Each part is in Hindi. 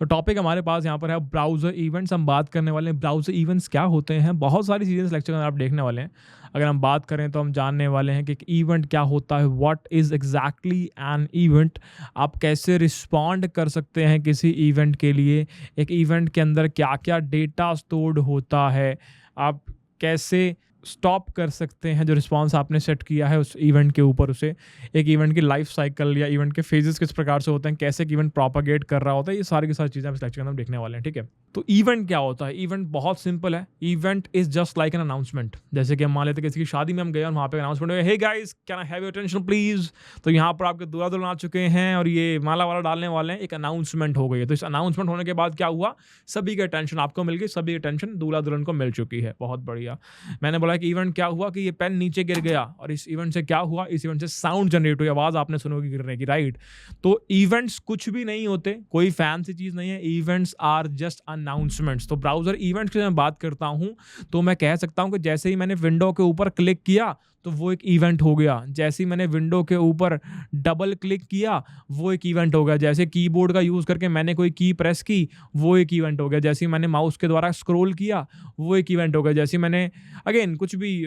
तो टॉपिक हमारे पास यहाँ पर है ब्राउज़र इवेंट्स। हम बात करने वाले हैं ब्राउज़र इवेंट्स क्या होते हैं। बहुत सारी चीज़ें इस लेक्चर के अंदर आप देखने वाले हैं। अगर हम बात करें तो हम जानने वाले हैं कि एक इवेंट क्या होता है, what is exactly an event, आप कैसे रिस्पॉन्ड कर सकते हैं किसी इवेंट के लिए, एक इवेंट के अंदर क्या क्या डेटा स्टोर्ड होता है, आप कैसे स्टॉप कर सकते हैं जो रिस्पॉन्स आपने सेट किया है उस इवेंट के ऊपर, उसे एक इवेंट की लाइफ साइकिल या इवेंट के फेजेस किस प्रकार से होते हैं, कैसे एक इवेंट प्रोपागेट कर रहा होता है, ये सारी की सारी चीज़ें हम इस लेक्चर के अंदर देखने वाले हैं। ठीक है, तो इवेंट क्या होता है? इवेंट बहुत सिंपल है। Event is just like an announcement. जैसे कि हम मान लेते हैं किसी की शादी में हम गए और वहाँ पे अनाउंसमेंट हो, hey guys can I have your attention please. तो यहाँ पर आपके दूल्हा दुल्हन आ चुके हैं और ये माला वाला डालने वाले हैं, एक अनाउंसमेंट हो गई है। तो इस अनाउंसमेंट होने के बाद क्या हुआ, सभी की अटेंशन आपको मिल गई, सभी की अटेंशन दूल्हा दुल्हन को मिल चुकी है। बहुत बढ़िया। मैंने बोला कि इवेंट क्या हुआ कि ये पेन नीचे गिर गया, और इस इवेंट से क्या हुआ, इस इवेंट से साउंड जनरेट हुई, आवाज़ आपने सुनोगी गिरने की, राइट। तो इवेंट्स कुछ भी नहीं होते, कोई फैंसी चीज़ नहीं है। Events are just announcements. तो ब्राउज़र इवेंट्स की मैं बात करता हूँ तो मैं कह सकता हूँ कि जैसे ही मैंने विंडो के ऊपर क्लिक किया तो वो एक इवेंट हो गया। जैसे ही मैंने विंडो के ऊपर डबल क्लिक किया वो एक इवेंट हो गया। जैसे कीबोर्ड का यूज़ करके मैंने कोई की प्रेस की वो एक इवेंट हो गया। जैसे ही मैंने माउस के द्वारा स्क्रॉल किया वो एक इवेंट हो गया। जैसे मैंने अगेन कुछ भी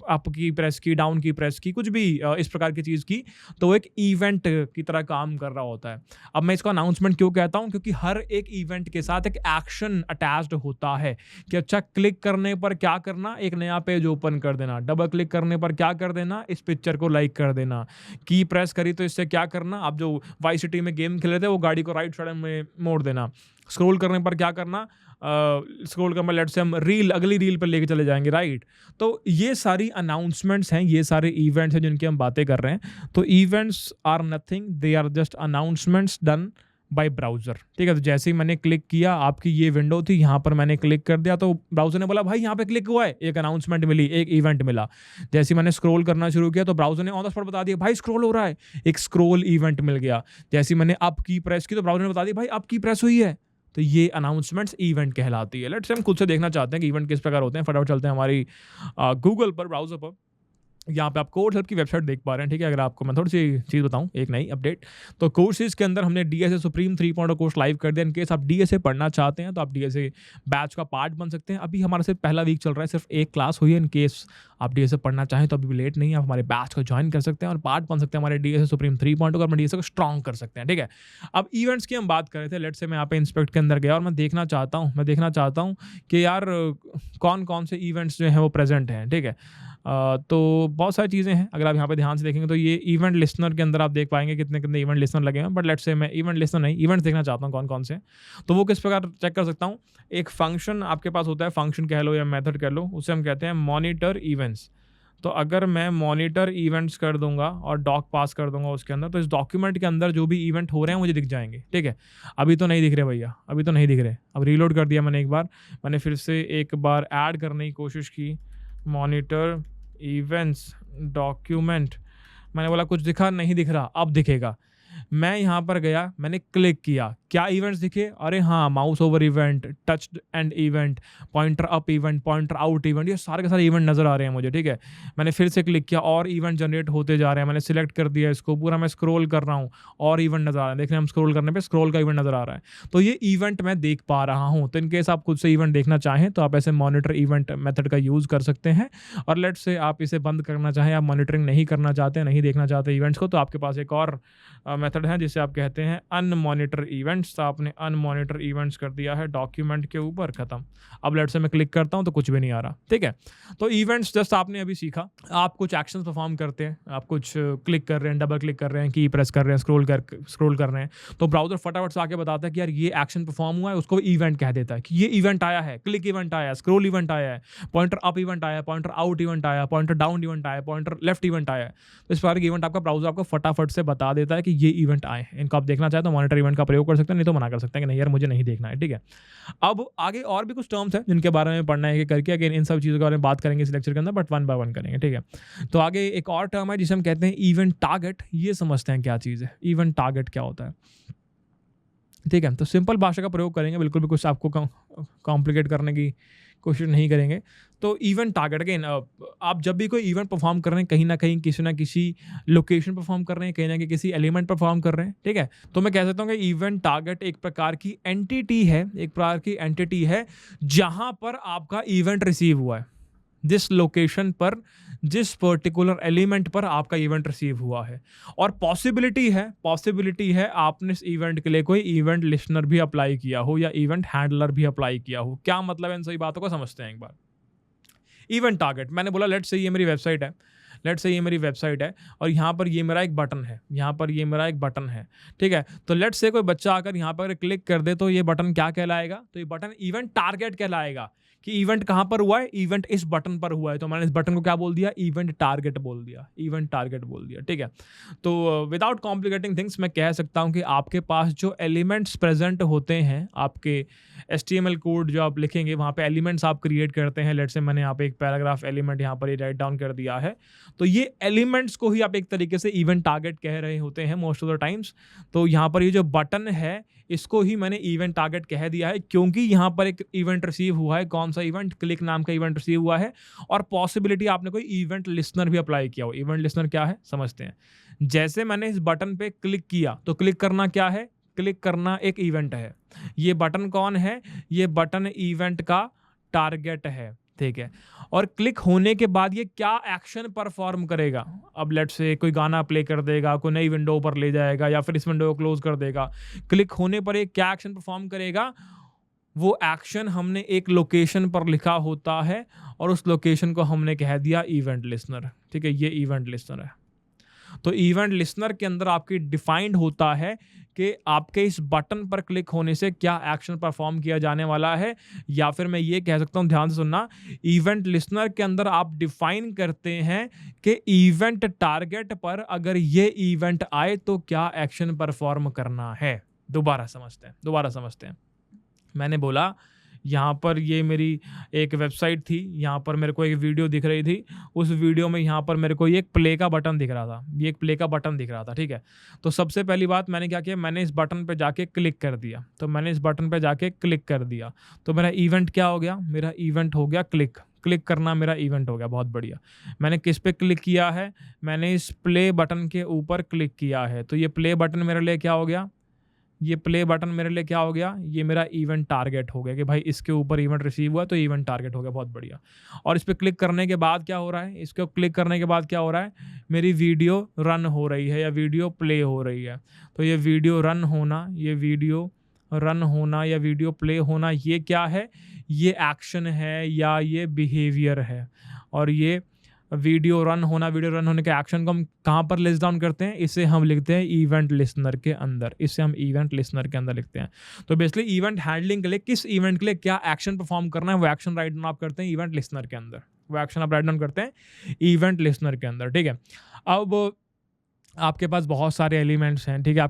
अप की प्रेस की, डाउन की प्रेस की, कुछ भी इस प्रकार की चीज़ की, तो वो एक इवेंट की तरह काम कर रहा होता है। अब मैं इसको अनाउंसमेंट क्यों कहता हूँ, क्योंकि हर एक इवेंट के साथ एक एक्शन अटैच्ड होता है कि अच्छा क्लिक करने पर क्या करना, एक नया पेज ओपन कर देना, डबल क्लिक करने पर क्या कर देना, इस पिक्चर को लाइक कर देना, की प्रेस करी तो इससे क्या करना, आप जो वाइस सिटी में गेम खेल रहे थे वो गाड़ी को राइट साइड में मोड़ देना, स्क्रॉल करने पर क्या करना, स्क्रॉल करने पर लेट से हम अगली रील पर लेके चले जाएंगे, राइट। तो ये सारी अनाउंसमेंट्स हैं, ये सारे इवेंट्स हैं जिनकी हम बातें कर रहे हैं। तो events are nothing, they are just announcements done by browser. ठीक है, तो जैसे ही मैंने क्लिक किया, आपकी ये विंडो थी, यहाँ पर मैंने क्लिक कर दिया तो ब्राउज़र ने बोला भाई यहाँ पे क्लिक हुआ है, एक अनाउंसमेंट मिली, एक इवेंट मिला। जैसे ही मैंने स्क्रॉल करना शुरू किया तो ब्राउज़र ने ऑन द स्पॉट बता दिया भाई स्क्रॉल हो रहा है, एक स्क्रॉल इवेंट मिल गया। जैसे ही मैंने अप की प्रेस की तो ब्राउज़र ने बता दिया भाई अप की प्रेस हुई है। तो ये अनाउंसमेंट्स इवेंट कहलाती है। लेट्स से हम खुद से देखना चाहते हैं कि इवेंट किस प्रकार होते हैं। फटाफट चलते हैं हमारी गूगल पर, ब्राउज़र पर। यहाँ पे आप कोर्स हेल्प की वेबसाइट देख पा रहे हैं। ठीक है, अगर आपको मैं थोड़ी सी चीज़ बताऊँ, एक नई अपडेट, तो कोर्सेज के अंदर हमने डीएसए सुप्रीम 3.0 कोर्स लाइव कर दिया। इन केस आप डीएसए पढ़ना चाहते हैं तो आप डीएसए बैच का पार्ट बन सकते हैं। अभी हमारा सिर्फ पहला वीक चल रहा है, सिर्फ एक क्लास हुई है। इन केस आप डीएसए पढ़ना चाहें तो अभी भी लेट नहीं है, आप हमारे बैच को ज्वाइन कर सकते हैं और पार्ट बन सकते हैं हमारे डीएसए सुप्रीम 3.0 का, अपने डीएसए को स्ट्रॉन्ग कर सकते हैं। ठीक है, अब इवेंट्स की हम बात कर रहे थे। लेट से मैं यहाँ पे इंस्पेक्ट के अंदर गया और मैं देखना चाहता हूँ कि यार कौन कौन से इवेंट्स जो हैं वो प्रेजेंट हैं। ठीक है, तो बहुत सारी चीज़ें हैं। अगर आप यहाँ पे ध्यान से देखेंगे तो ये इवेंट लिस्टनर के अंदर आप देख पाएंगे कितने कितने इवेंट लिस्टनर लगे हैं। बट लेट्स से मैं इवेंट लिस्टनर नहीं, इवेंट्स देखना चाहता हूँ कौन कौन से। तो वो किस प्रकार चेक कर सकता हूँ, एक फंक्शन आपके पास होता है, फंक्शन कह लो या मेथड कह लो, उसे हम कहते हैं मॉनिटर इवेंट्स। तो अगर मैं मॉनिटर इवेंट्स कर दूंगा और डॉक पास कर दूंगा उसके अंदर, तो इस डॉक्यूमेंट के अंदर जो भी इवेंट हो रहे हैं मुझे दिख जाएंगे। ठीक है, अभी तो नहीं दिख रहे भैया, अभी तो नहीं दिख रहे। अब रीलोड कर दिया मैंने एक बार, मैंने फिर से एक बार ऐड करने की कोशिश की, मॉनिटर इवेंट्स डॉक्यूमेंट, मैंने बोला कुछ दिखा, नहीं दिख रहा, अब दिखेगा। मैं यहाँ पर गया, मैंने क्लिक किया, क्या इवेंट्स दिखे, अरे हाँ, mouse over event, touch and event, pointer up event, pointer out event, ये सारे के सारे इवेंट नज़र आ रहे हैं मुझे। ठीक है, मैंने फिर से क्लिक किया और इवेंट जनरेट होते जा रहे हैं। मैंने सिलेक्ट कर दिया इसको, पूरा मैं स्क्रॉल कर रहा हूँ और इवेंट नज़र आ रहा है। देख रहे हैं हम स्क्रॉल करने पे स्क्रॉल का इवेंट नज़र आ रहा है। तो ये इवेंट मैं देख पा रहा हूँ। तो इनकेस आप खुद से इवेंट देखना चाहें तो आप ऐसे मॉनिटर इवेंट मेथड का यूज़ कर सकते हैं। और लेट से आप इसे बंद करना चाहें, आप मॉनिटरिंग नहीं करना चाहते, नहीं देखना चाहते इवेंट्स को, तो आपके पास एक और मेथड है जिसे आप कहते हैं अनमॉनिटर इवेंट्स। तो आपने अनमॉनिटर इवेंट्स कर दिया है डॉक्यूमेंट के ऊपर, खत्म। अब लेट से मैं क्लिक करता हूं तो कुछ भी नहीं आ रहा। ठीक है, तो इवेंट्स जस्ट आपने अभी सीखा, आप कुछ एक्शंस परफॉर्म करते हैं, आप कुछ क्लिक कर रहे हैं, डबल क्लिक कर रहे हैं, की प्रेस कर रहे हैं, स्क्रॉल कर रहे हैं, तो ब्राउजर फटाफट से आके बताता है कि यार ये एक्शन परफॉर्म हुआ है, उसको इवेंट कह देता है कि ये इवेंट आया है, क्लिक इवेंट आया है, स्क्रॉल इवेंट आया है, पॉइंटर अप इवेंट आया है, पॉइंटर आउट इवेंट आया है, पॉइंटर डाउन इवेंट आया है, पॉइंटर लेफ्ट इवेंट आया है। तो इस प्रकार के इवेंट आपका ब्राउजर आपको फटाफट से बता देता है कि ये इवेंट आए हैं। इनको आप देखना चाहे तो मॉनिटर इवेंट का प्रयोग कर सकते हैं, नहीं तो मना कर सकते हैं कि नहीं यार मुझे नहीं देखना है। ठीक है, अब आगे और भी कुछ टर्म्स हैं जिनके बारे में पढ़ना है करके, अगेन इन सब चीज़ों के बारे में बात करेंगे इस लेक्चर के अंदर, बट वन बाय वन करेंगे। ठीक है, तो आगे एक और टर्म है जिसे हम कहते हैं इवेंट टारगेट। ये समझते हैं क्या चीज़ है, इवेंट टारगेट क्या होता है। ठीक है, तो सिंपल भाषा का प्रयोग करेंगे, बिल्कुल भी कुछ आपको कॉम्प्लिकेट करने की कोशिश नहीं करेंगे। तो इवेंट टारगेट अगेन, आप जब भी कोई इवेंट परफॉर्म कर रहे हैं, कहीं ना कहीं किसी ना किसी लोकेशन परफॉर्म कर रहे हैं, कहीं ना कहीं किसी एलिमेंट परफॉर्म कर रहे हैं, ठीक है। तो मैं कह सकता हूँ कि इवेंट टारगेट एक प्रकार की एंटिटी है, एक प्रकार की एंटिटी है जहां पर आपका इवेंट रिसीव हुआ है, जिस लोकेशन पर, जिस पर्टिकुलर एलिमेंट पर आपका इवेंट रिसीव हुआ है। और पॉसिबिलिटी है आपने इस इवेंट के लिए कोई इवेंट लिस्टनर भी अप्लाई किया हो या इवेंट हैंडलर भी अप्लाई किया हो। क्या मतलब है, इन सभी बातों को समझते हैं एक बार। इवेंट टारगेट, मैंने बोला लेट्स से ये मेरी वेबसाइट है, और यहाँ पर ये मेरा एक बटन है, ठीक है। तो लेट्स से कोई बच्चा आकर यहाँ पर क्लिक कर दे, तो ये बटन क्या कहलाएगा, तो ये बटन इवेंट टारगेट कहलाएगा कि इवेंट कहाँ पर हुआ है, इवेंट इस बटन पर हुआ है। तो मैंने इस बटन को क्या बोल दिया, इवेंट टारगेट बोल दिया, ठीक है। तो विदाउट कॉम्प्लिकेटिंग थिंग्स मैं कह सकता हूँ कि आपके पास जो एलिमेंट्स प्रेजेंट होते हैं, आपके HTML कोड जो आप लिखेंगे वहाँ पे एलिमेंट्स आप क्रिएट करते हैं। लेट्स से मैंने यहाँ पे एक पैराग्राफ एलिमेंट यहाँ पर ये राइट डाउन कर दिया है, तो ये एलिमेंट्स को ही आप एक तरीके से इवेंट टारगेट कह रहे होते हैं मोस्ट ऑफ द टाइम्स। तो यहाँ पर ये जो बटन है इसको ही मैंने इवेंट टारगेट कह दिया है, क्योंकि यहाँ पर एक इवेंट रिसीव हुआ है। कौन सा इवेंट, क्लिक नाम का इवेंट रिसीव हुआ है, और पॉसिबिलिटी आपने कोई इवेंट लिस्टनर भी अप्लाई किया हो। इवेंट लिस्टनर क्या है समझते हैं। जैसे मैंने इस बटन पे क्लिक किया, तो क्लिक करना क्या है, क्लिक करना एक इवेंट है। ये बटन कौन है, ये बटन इवेंट का टारगेट है, ठीक है। और क्लिक होने के बाद ये क्या एक्शन परफॉर्म करेगा। अब लेट्स से कोई गाना प्ले कर देगा, कोई नई विंडो पर ले जाएगा, या फिर इस विंडो को क्लोज कर देगा। क्लिक होने पर ये क्या एक्शन परफॉर्म करेगा, वो एक्शन हमने एक लोकेशन पर लिखा होता है, और उस लोकेशन को हमने कह दिया इवेंट लिस्टनर, ठीक है। ये इवेंट लिस्टनर है। तो इवेंट लिस्टनर के अंदर आपकी डिफाइंड होता है कि आपके इस बटन पर क्लिक होने से क्या एक्शन परफॉर्म किया जाने वाला है। या फिर मैं ये कह सकता हूँ, ध्यान से सुनना, इवेंट लिस्टनर के अंदर आप डिफाइन करते हैं कि इवेंट टारगेट पर अगर ये इवेंट आए तो क्या एक्शन परफॉर्म करना है। दोबारा समझते हैं। मैंने बोला यहाँ पर ये मेरी एक वेबसाइट थी, यहाँ पर मेरे को एक वीडियो दिख रही थी, उस वीडियो में यहाँ पर मेरे को ये एक प्ले का बटन दिख रहा था, ठीक है। तो सबसे पहली बात मैंने क्या किया, मैंने इस बटन पे जाके क्लिक कर दिया। तो मेरा इवेंट क्या हो गया, मेरा इवेंट हो गया क्लिक करना, मेरा इवेंट हो गया। बहुत बढ़िया। मैंने किस पे क्लिक किया है, मैंने इस प्ले बटन के ऊपर क्लिक किया है। तो ये प्ले बटन मेरे लिए क्या हो गया, ये मेरा इवेंट टारगेट हो गया कि भाई इसके ऊपर इवेंट रिसीव हुआ, तो इवेंट टारगेट हो गया। बहुत बढ़िया। और इस पर क्लिक करने के बाद क्या हो रहा है, मेरी वीडियो रन हो रही है या वीडियो प्ले हो रही है। तो ये वीडियो रन होना या वीडियो प्ले होना, ये क्या है, ये एक्शन है या ये बिहेवियर है। और ये वीडियो रन होने के एक्शन को हम कहाँ पर लिस्ट डाउन करते हैं, इसे हम लिखते हैं इवेंट लिस्टनर के अंदर, लिखते हैं। तो बेसिकली इवेंट हैंडलिंग के लिए, किस इवेंट के लिए क्या एक्शन परफॉर्म करना है, वो एक्शन राइट डाउन आप करते हैं इवेंट लिस्टनर के अंदर, ठीक है। अब आपके पास बहुत सारे एलिमेंट्स हैं, ठीक है।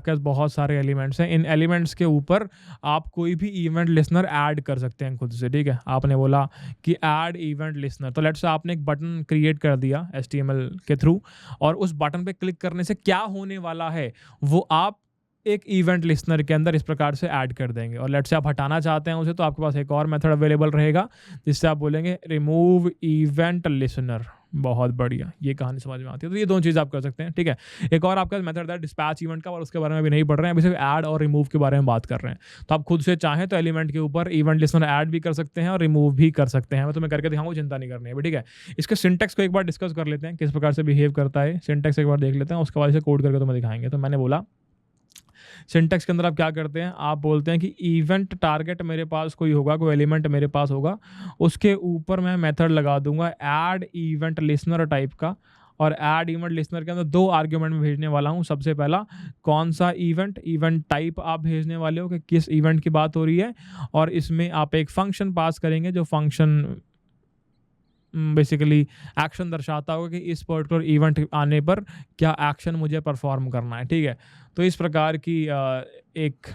इन एलिमेंट्स के ऊपर आप कोई भी इवेंट लिस्टनर ऐड कर सकते हैं खुद से, ठीक है। आपने बोला कि ऐड इवेंट लिस्टनर, तो लेट्स से आपने एक बटन क्रिएट कर दिया HTML के थ्रू, और उस बटन पे क्लिक करने से क्या होने वाला है वो आप एक इवेंट लिस्टनर के अंदर इस प्रकार से ऐड कर देंगे। और लेट्स से आप हटाना चाहते हैं उसे, तो आपके पास एक और मेथड अवेलेबल रहेगा जिससे आप बोलेंगे रिमूव इवेंट लिस्टनर। बहुत बढ़िया, ये कहानी समझ में आती है। तो ये दोनों चीज़ आप कर सकते हैं, ठीक है। एक और आपका मेथड है डिस्पैच इवेंट का, और उसके बारे में अभी नहीं पढ़ रहे हैं, अभी सिर्फ ऐड और रिमूव के बारे में बात कर रहे हैं। तो आप खुद से चाहें तो एलिमेंट के ऊपर इवेंट लिस्टनर ऐड भी कर सकते हैं और रिमूव भी कर सकते हैं। मैं तुम्हें करके दिखाऊंगा, चिंता नहीं करनी है, ठीक है। इसके सिंटेक्स को एक बार डिस्कस कर लेते हैं, किस प्रकार से बिहेव करता है सिंटेक्स एक बार देख लेते हैं, उसके बाद इसे कोड करके तुम्हें दिखाएंगे। तो मैंने बोला सिंटेक्स के अंदर आप क्या करते हैं, आप बोलते हैं कि इवेंट टारगेट मेरे पास कोई होगा, कोई एलिमेंट मेरे पास होगा, उसके ऊपर मैं मेथड लगा दूंगा ऐड इवेंट लिस्टनर टाइप का। और ऐड इवेंट लिस्टनर के अंदर 2 आर्ग्यूमेंट में भेजने वाला हूं। सबसे पहला कौन सा इवेंट टाइप आप भेजने वाले हो कि किस इवेंट की बात हो रही है, और इसमें आप एक फंक्शन पास करेंगे जो फंक्शन बेसिकली एक्शन दर्शाता होगा कि इस पर्टिकुलर इवेंट आने पर क्या एक्शन मुझे परफॉर्म करना है, ठीक है। तो इस प्रकार की एक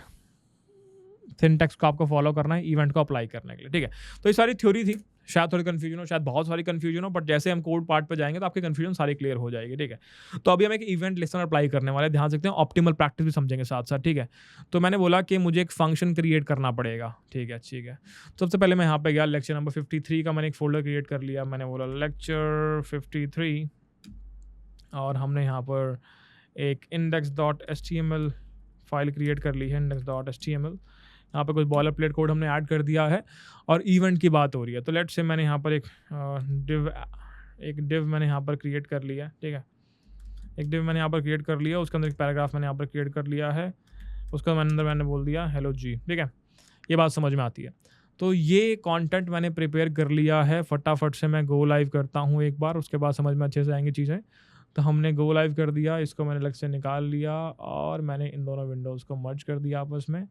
सिंटैक्स को आपको फॉलो करना है इवेंट को अप्लाई करने के लिए, ठीक है। तो ये सारी थ्योरी थी, शायद थोड़ी कन्फ्यूजन हो, शायद बहुत सारी कन्फ्यूजन हो, बट जैसे हम कोड पार्ट पे जाएंगे तो आपकी कन्फ्यूजन सारी क्लियर हो जाएगी, ठीक है। तो अभी हम एक इवेंट लिस्टनर अप्लाई करने वाले हैं, ध्यान रखते हैं, ऑप्टिमल प्रैक्टिस भी समझेंगे साथ साथ, ठीक है। तो मैंने बोला कि मुझे एक फंक्शन क्रिएट करना पड़ेगा, ठीक है, ठीक है। सबसे पहले मैं यहाँ पे गया, लेक्चर नंबर 53 का मैंने एक फोल्डर क्रिएट कर लिया, मैंने बोला लेक्चर 53, और हमने यहाँ पर एक index.html फाइल क्रिएट कर ली है, index.html। यहाँ पे कुछ बॉलर प्लेट कोड हमने ऐड कर दिया है और इवेंट की बात हो रही है, तो लेट्स से मैंने यहाँ पर एक डिव मैंने यहाँ पर क्रिएट कर लिया, ठीक है। एक डिव मैंने यहाँ पर क्रिएट कर लिया, उसके अंदर एक पैराग्राफ मैंने यहाँ पर क्रिएट कर लिया है, उसका अंदर मैंने बोल दिया हेलो जी, ठीक है। ये बात समझ में आती है। तो ये कंटेंट मैंने प्रिपेयर कर लिया है, फटाफट से मैं गो लाइव करता हूँ एक बार, उसके बाद समझ में अच्छे से आएंगी चीज़ें। तो हमने गो लाइव कर दिया, इसको मैंने अलग से निकाल लिया और मैंने इन दोनों विंडोज़ को मर्ज कर दिया आपस में,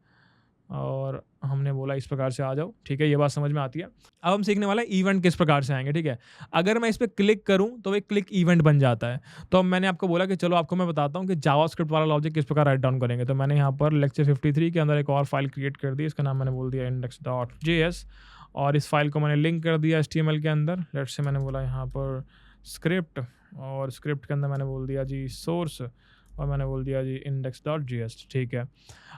और हमने बोला इस प्रकार से आ जाओ, ठीक है। ये बात समझ में आती है। अब हम सीखने वाला है इवेंट किस प्रकार से आएंगे, ठीक है। अगर मैं इस पर क्लिक करूं तो एक क्लिक इवेंट बन जाता है। तो अब मैंने आपको बोला कि चलो आपको मैं बताता हूं कि जावास्क्रिप्ट वाला लॉजिक किस प्रकार राइट डाउन करेंगे। तो मैंने यहाँ पर लेक्चर 53 के अंदर एक और फाइल क्रिएट कर दी, इसका नाम मैंने बोल दिया index.js, और इस फाइल को मैंने लिंक कर दिया HTML के अंदर। लेट्स से मैंने बोला यहाँ पर स्क्रिप्ट, और स्क्रिप्ट के अंदर मैंने बोल दिया जी सोर्स, और मैंने बोल दिया जी index.js, ठीक है।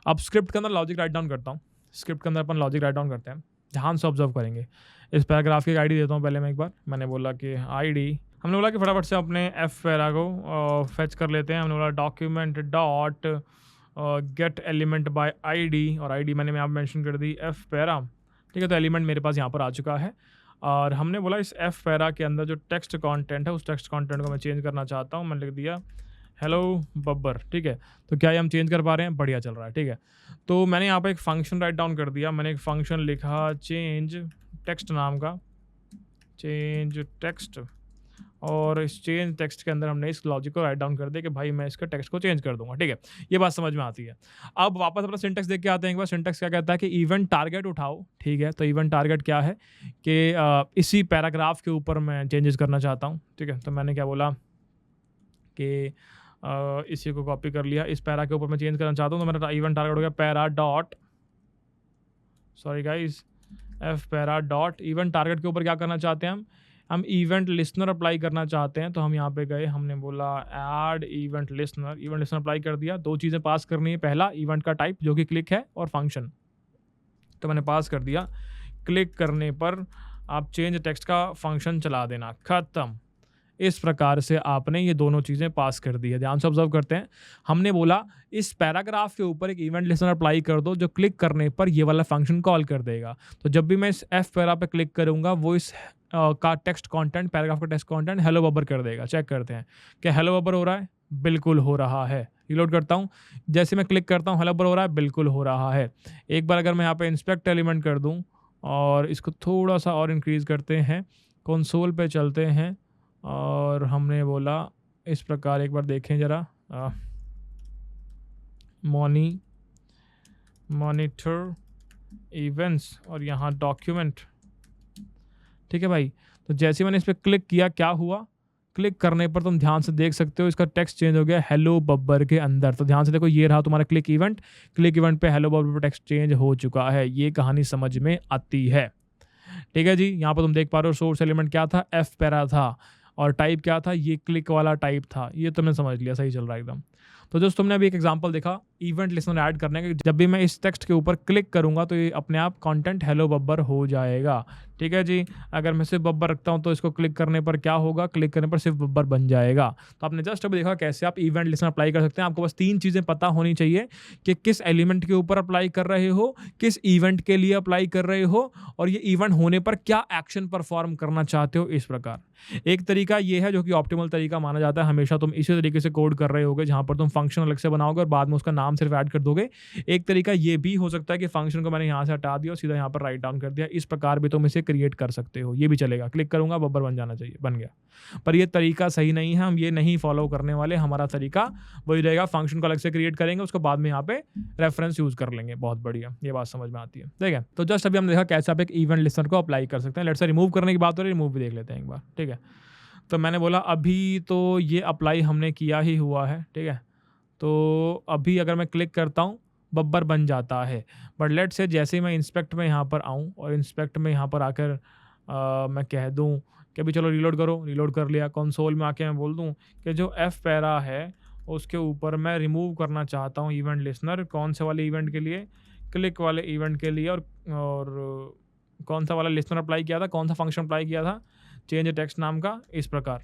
अब स्क्रिप्ट के अंदर लॉजिक राइट डाउन करता हूँ। स्क्रिप्ट के अंदर अपन लॉजिक राइट डाउन करते हैं, ध्यान से ऑब्जर्व करेंगे। इस पैराग्राफ की आईडी देता हूँ पहले मैं एक बार। मैंने बोला कि आईडी, हमने बोला कि फटाफट से अपने एफ पैरा को फेच कर लेते हैं। हमने बोला document dot get element by ID, और आईडी मैंने यहाँ मेंशन कर दी एफ पैरा, ठीक है। तो एलिमेंट मेरे पास यहाँ पर आ चुका है, और हमने बोला इस एफ पैरा के अंदर जो टेक्स्ट कंटेंट है उस टेक्स्ट कंटेंट को मैं चेंज करना चाहता हूँ। मैंने लिख दिया हेलो बब्बर, ठीक है। तो क्या ये हम चेंज कर पा रहे हैं? बढ़िया चल रहा है, ठीक है। तो मैंने यहाँ पे एक फंक्शन राइट डाउन कर दिया। मैंने एक फंक्शन लिखा चेंज टेक्स्ट नाम का, चेंज टेक्स्ट, और इस चेंज टेक्स्ट के अंदर हमने इस लॉजिक को राइट डाउन कर दिया कि भाई मैं इसका टेक्स्ट को चेंज कर दूंगा, ठीक है। ये बात समझ में आती है। अब वापस अपना सिंटेक्स देख के आते हैं एक बार। सिंटेक्स क्या कहता है कि इवेंट टारगेट उठाओ, ठीक है। तो इवेंट टारगेट क्या है कि इसी पैराग्राफ के ऊपर मैं चेंजेस करना चाहता हूँ, ठीक है। तो मैंने क्या बोला कि इसी को कॉपी कर लिया, इस पैरा के ऊपर मैं चेंज करना चाहता हूँ। तो मेरा इवेंट टारगेट हो गया para dot, sorry guys, F para dot event target के ऊपर क्या करना चाहते हैं हम इवेंट लिस्नर अप्लाई करना चाहते हैं। तो हम यहाँ पे गए, हमने बोला ऐड इवेंट लिस्नर अप्लाई कर दिया। दो चीज़ें पास करनी है, पहला इवेंट का टाइप जो कि क्लिक है, और फंक्शन। तो मैंने पास कर दिया, क्लिक करने पर आप चेंज टेक्स्ट का फंक्शन चला देना, खत्म। इस प्रकार से आपने ये दोनों चीज़ें पास कर दी है। ध्यान से ऑब्जर्व करते हैं। हमने बोला इस पैराग्राफ के ऊपर एक इवेंट लिस्नर अप्लाई कर दो जो क्लिक करने पर ये वाला फंक्शन कॉल कर देगा। तो जब भी मैं इस एफ पैरा पे क्लिक करूंगा वो इस का टेक्स्ट कंटेंट, पैराग्राफ का टेक्स्ट कंटेंट हेलो बब्बर कर देगा। चेक करते हैं क्या हेलो बब्बर हो रहा है? बिल्कुल हो रहा है। रिलोड करता हूँ, जैसे मैं क्लिक करता हूँ हेलो बब्बर हो रहा है, बिल्कुल हो रहा है। एक बार अगर मैं यहाँ पे इंस्पेक्ट एलिमेंट कर दूँ और इसको थोड़ा सा और इंक्रीज़ करते हैं, कंसोल पे चलते हैं, और हमने बोला इस प्रकार, एक बार देखें ज़रा, मॉनिटर इवेंट्स, और यहाँ डॉक्यूमेंट, ठीक है भाई। तो जैसे मैंने इस पर क्लिक किया, क्या हुआ? क्लिक करने पर तुम ध्यान से देख सकते हो इसका टेक्स्ट चेंज हो गया हेलो बब्बर के अंदर। तो ध्यान से देखो, ये रहा तुम्हारा क्लिक इवेंट पे हेलो बब्बर पे टेक्स्ट चेंज हो चुका है। ये कहानी समझ में आती है, ठीक है जी। यहाँ पर तुम देख पा रहे हो सोर्स एलिमेंट क्या था? एफ पैरा था, और टाइप क्या था? ये क्लिक वाला टाइप था। ये तुमने समझ लिया, सही चल रहा है एकदम। तो दोस्तों तुमने अभी एक एग्जांपल देखा इवेंट लिस्नर ऐड करने का। जब भी मैं इस टेक्स्ट के ऊपर क्लिक करूंगा तो ये अपने आप कंटेंट हेलो बब्बर हो जाएगा, ठीक है जी। अगर मैं सिर्फ बब्बर रखता हूं तो इसको क्लिक करने पर क्या होगा? क्लिक करने पर सिर्फ बब्बर बन जाएगा। तो आपने जस्ट अभी देखा कैसे आप इवेंट लिस्नर अप्लाई कर सकते हैं। आपको बस 3 चीज़ें पता होनी चाहिए कि किस एलिमेंट के ऊपर अप्लाई कर रहे हो, किस इवेंट के लिए अप्लाई कर रहे हो, और ये इवेंट होने पर क्या एक्शन परफॉर्म करना चाहते हो। इस प्रकार एक तरीका ये है जो कि ऑप्टिमल तरीका माना जाता है। हमेशा तुम इसी तरीके से कोड कर रहे होगे जहां पर तुम फंक्शन अलग से बनाओगे और बाद में उसका नाम सिर्फ ऐड कर दोगे। एक तरीका ये भी हो सकता है कि फंक्शन को मैंने यहाँ से हटा दिया और सीधा यहाँ पर राइट डाउन कर दिया। इस प्रकार भी तुम इसे क्रिएट कर सकते हो, ये भी चलेगा। क्लिक करूंगा बब्बर बन जाना चाहिए, बन गया। पर ये तरीका सही नहीं है, हम ये नहीं फॉलो करने वाले। हमारा तरीका वही रहेगा, फंक्शन को अलग से क्रिएट करेंगे, उसको बाद में यहाँ पे रेफरेंस यूज कर लेंगे। बहुत बढ़िया, ये बात समझ में आती है, ठीक है। तो जस्ट अभी हमने देखा कैसे आप एक इवेंट लिस्नर को अप्लाई कर सकते हैं। लेट्स से रिमूव करने की बात हो रही है, रिमूव भी देख लेते हैं एक बार, ठीक है। तो मैंने बोला अभी तो ये अप्लाई हमने किया ही हुआ है, ठीक है। तो अभी अगर मैं क्लिक करता हूँ बब्बर बन जाता है। बट लेट से जैसे ही मैं इंस्पेक्ट में यहाँ पर आऊँ और इंस्पेक्ट में यहाँ पर आकर मैं कह दूँ कि अभी चलो रीलोड करो, रीलोड कर लिया। कंसोल में आके मैं बोल दूँ कि जो एफ पैरा है उसके ऊपर मैं रिमूव करना चाहता हूँ इवेंट लिस्नर। कौन से वाले इवेंट के लिए? क्लिक वाले इवेंट के लिए। और कौन सा वाला लिस्नर अप्लाई किया था, कौन सा फंक्शन अप्लाई किया था, चेंज टेक्स्ट नाम का, इस प्रकार।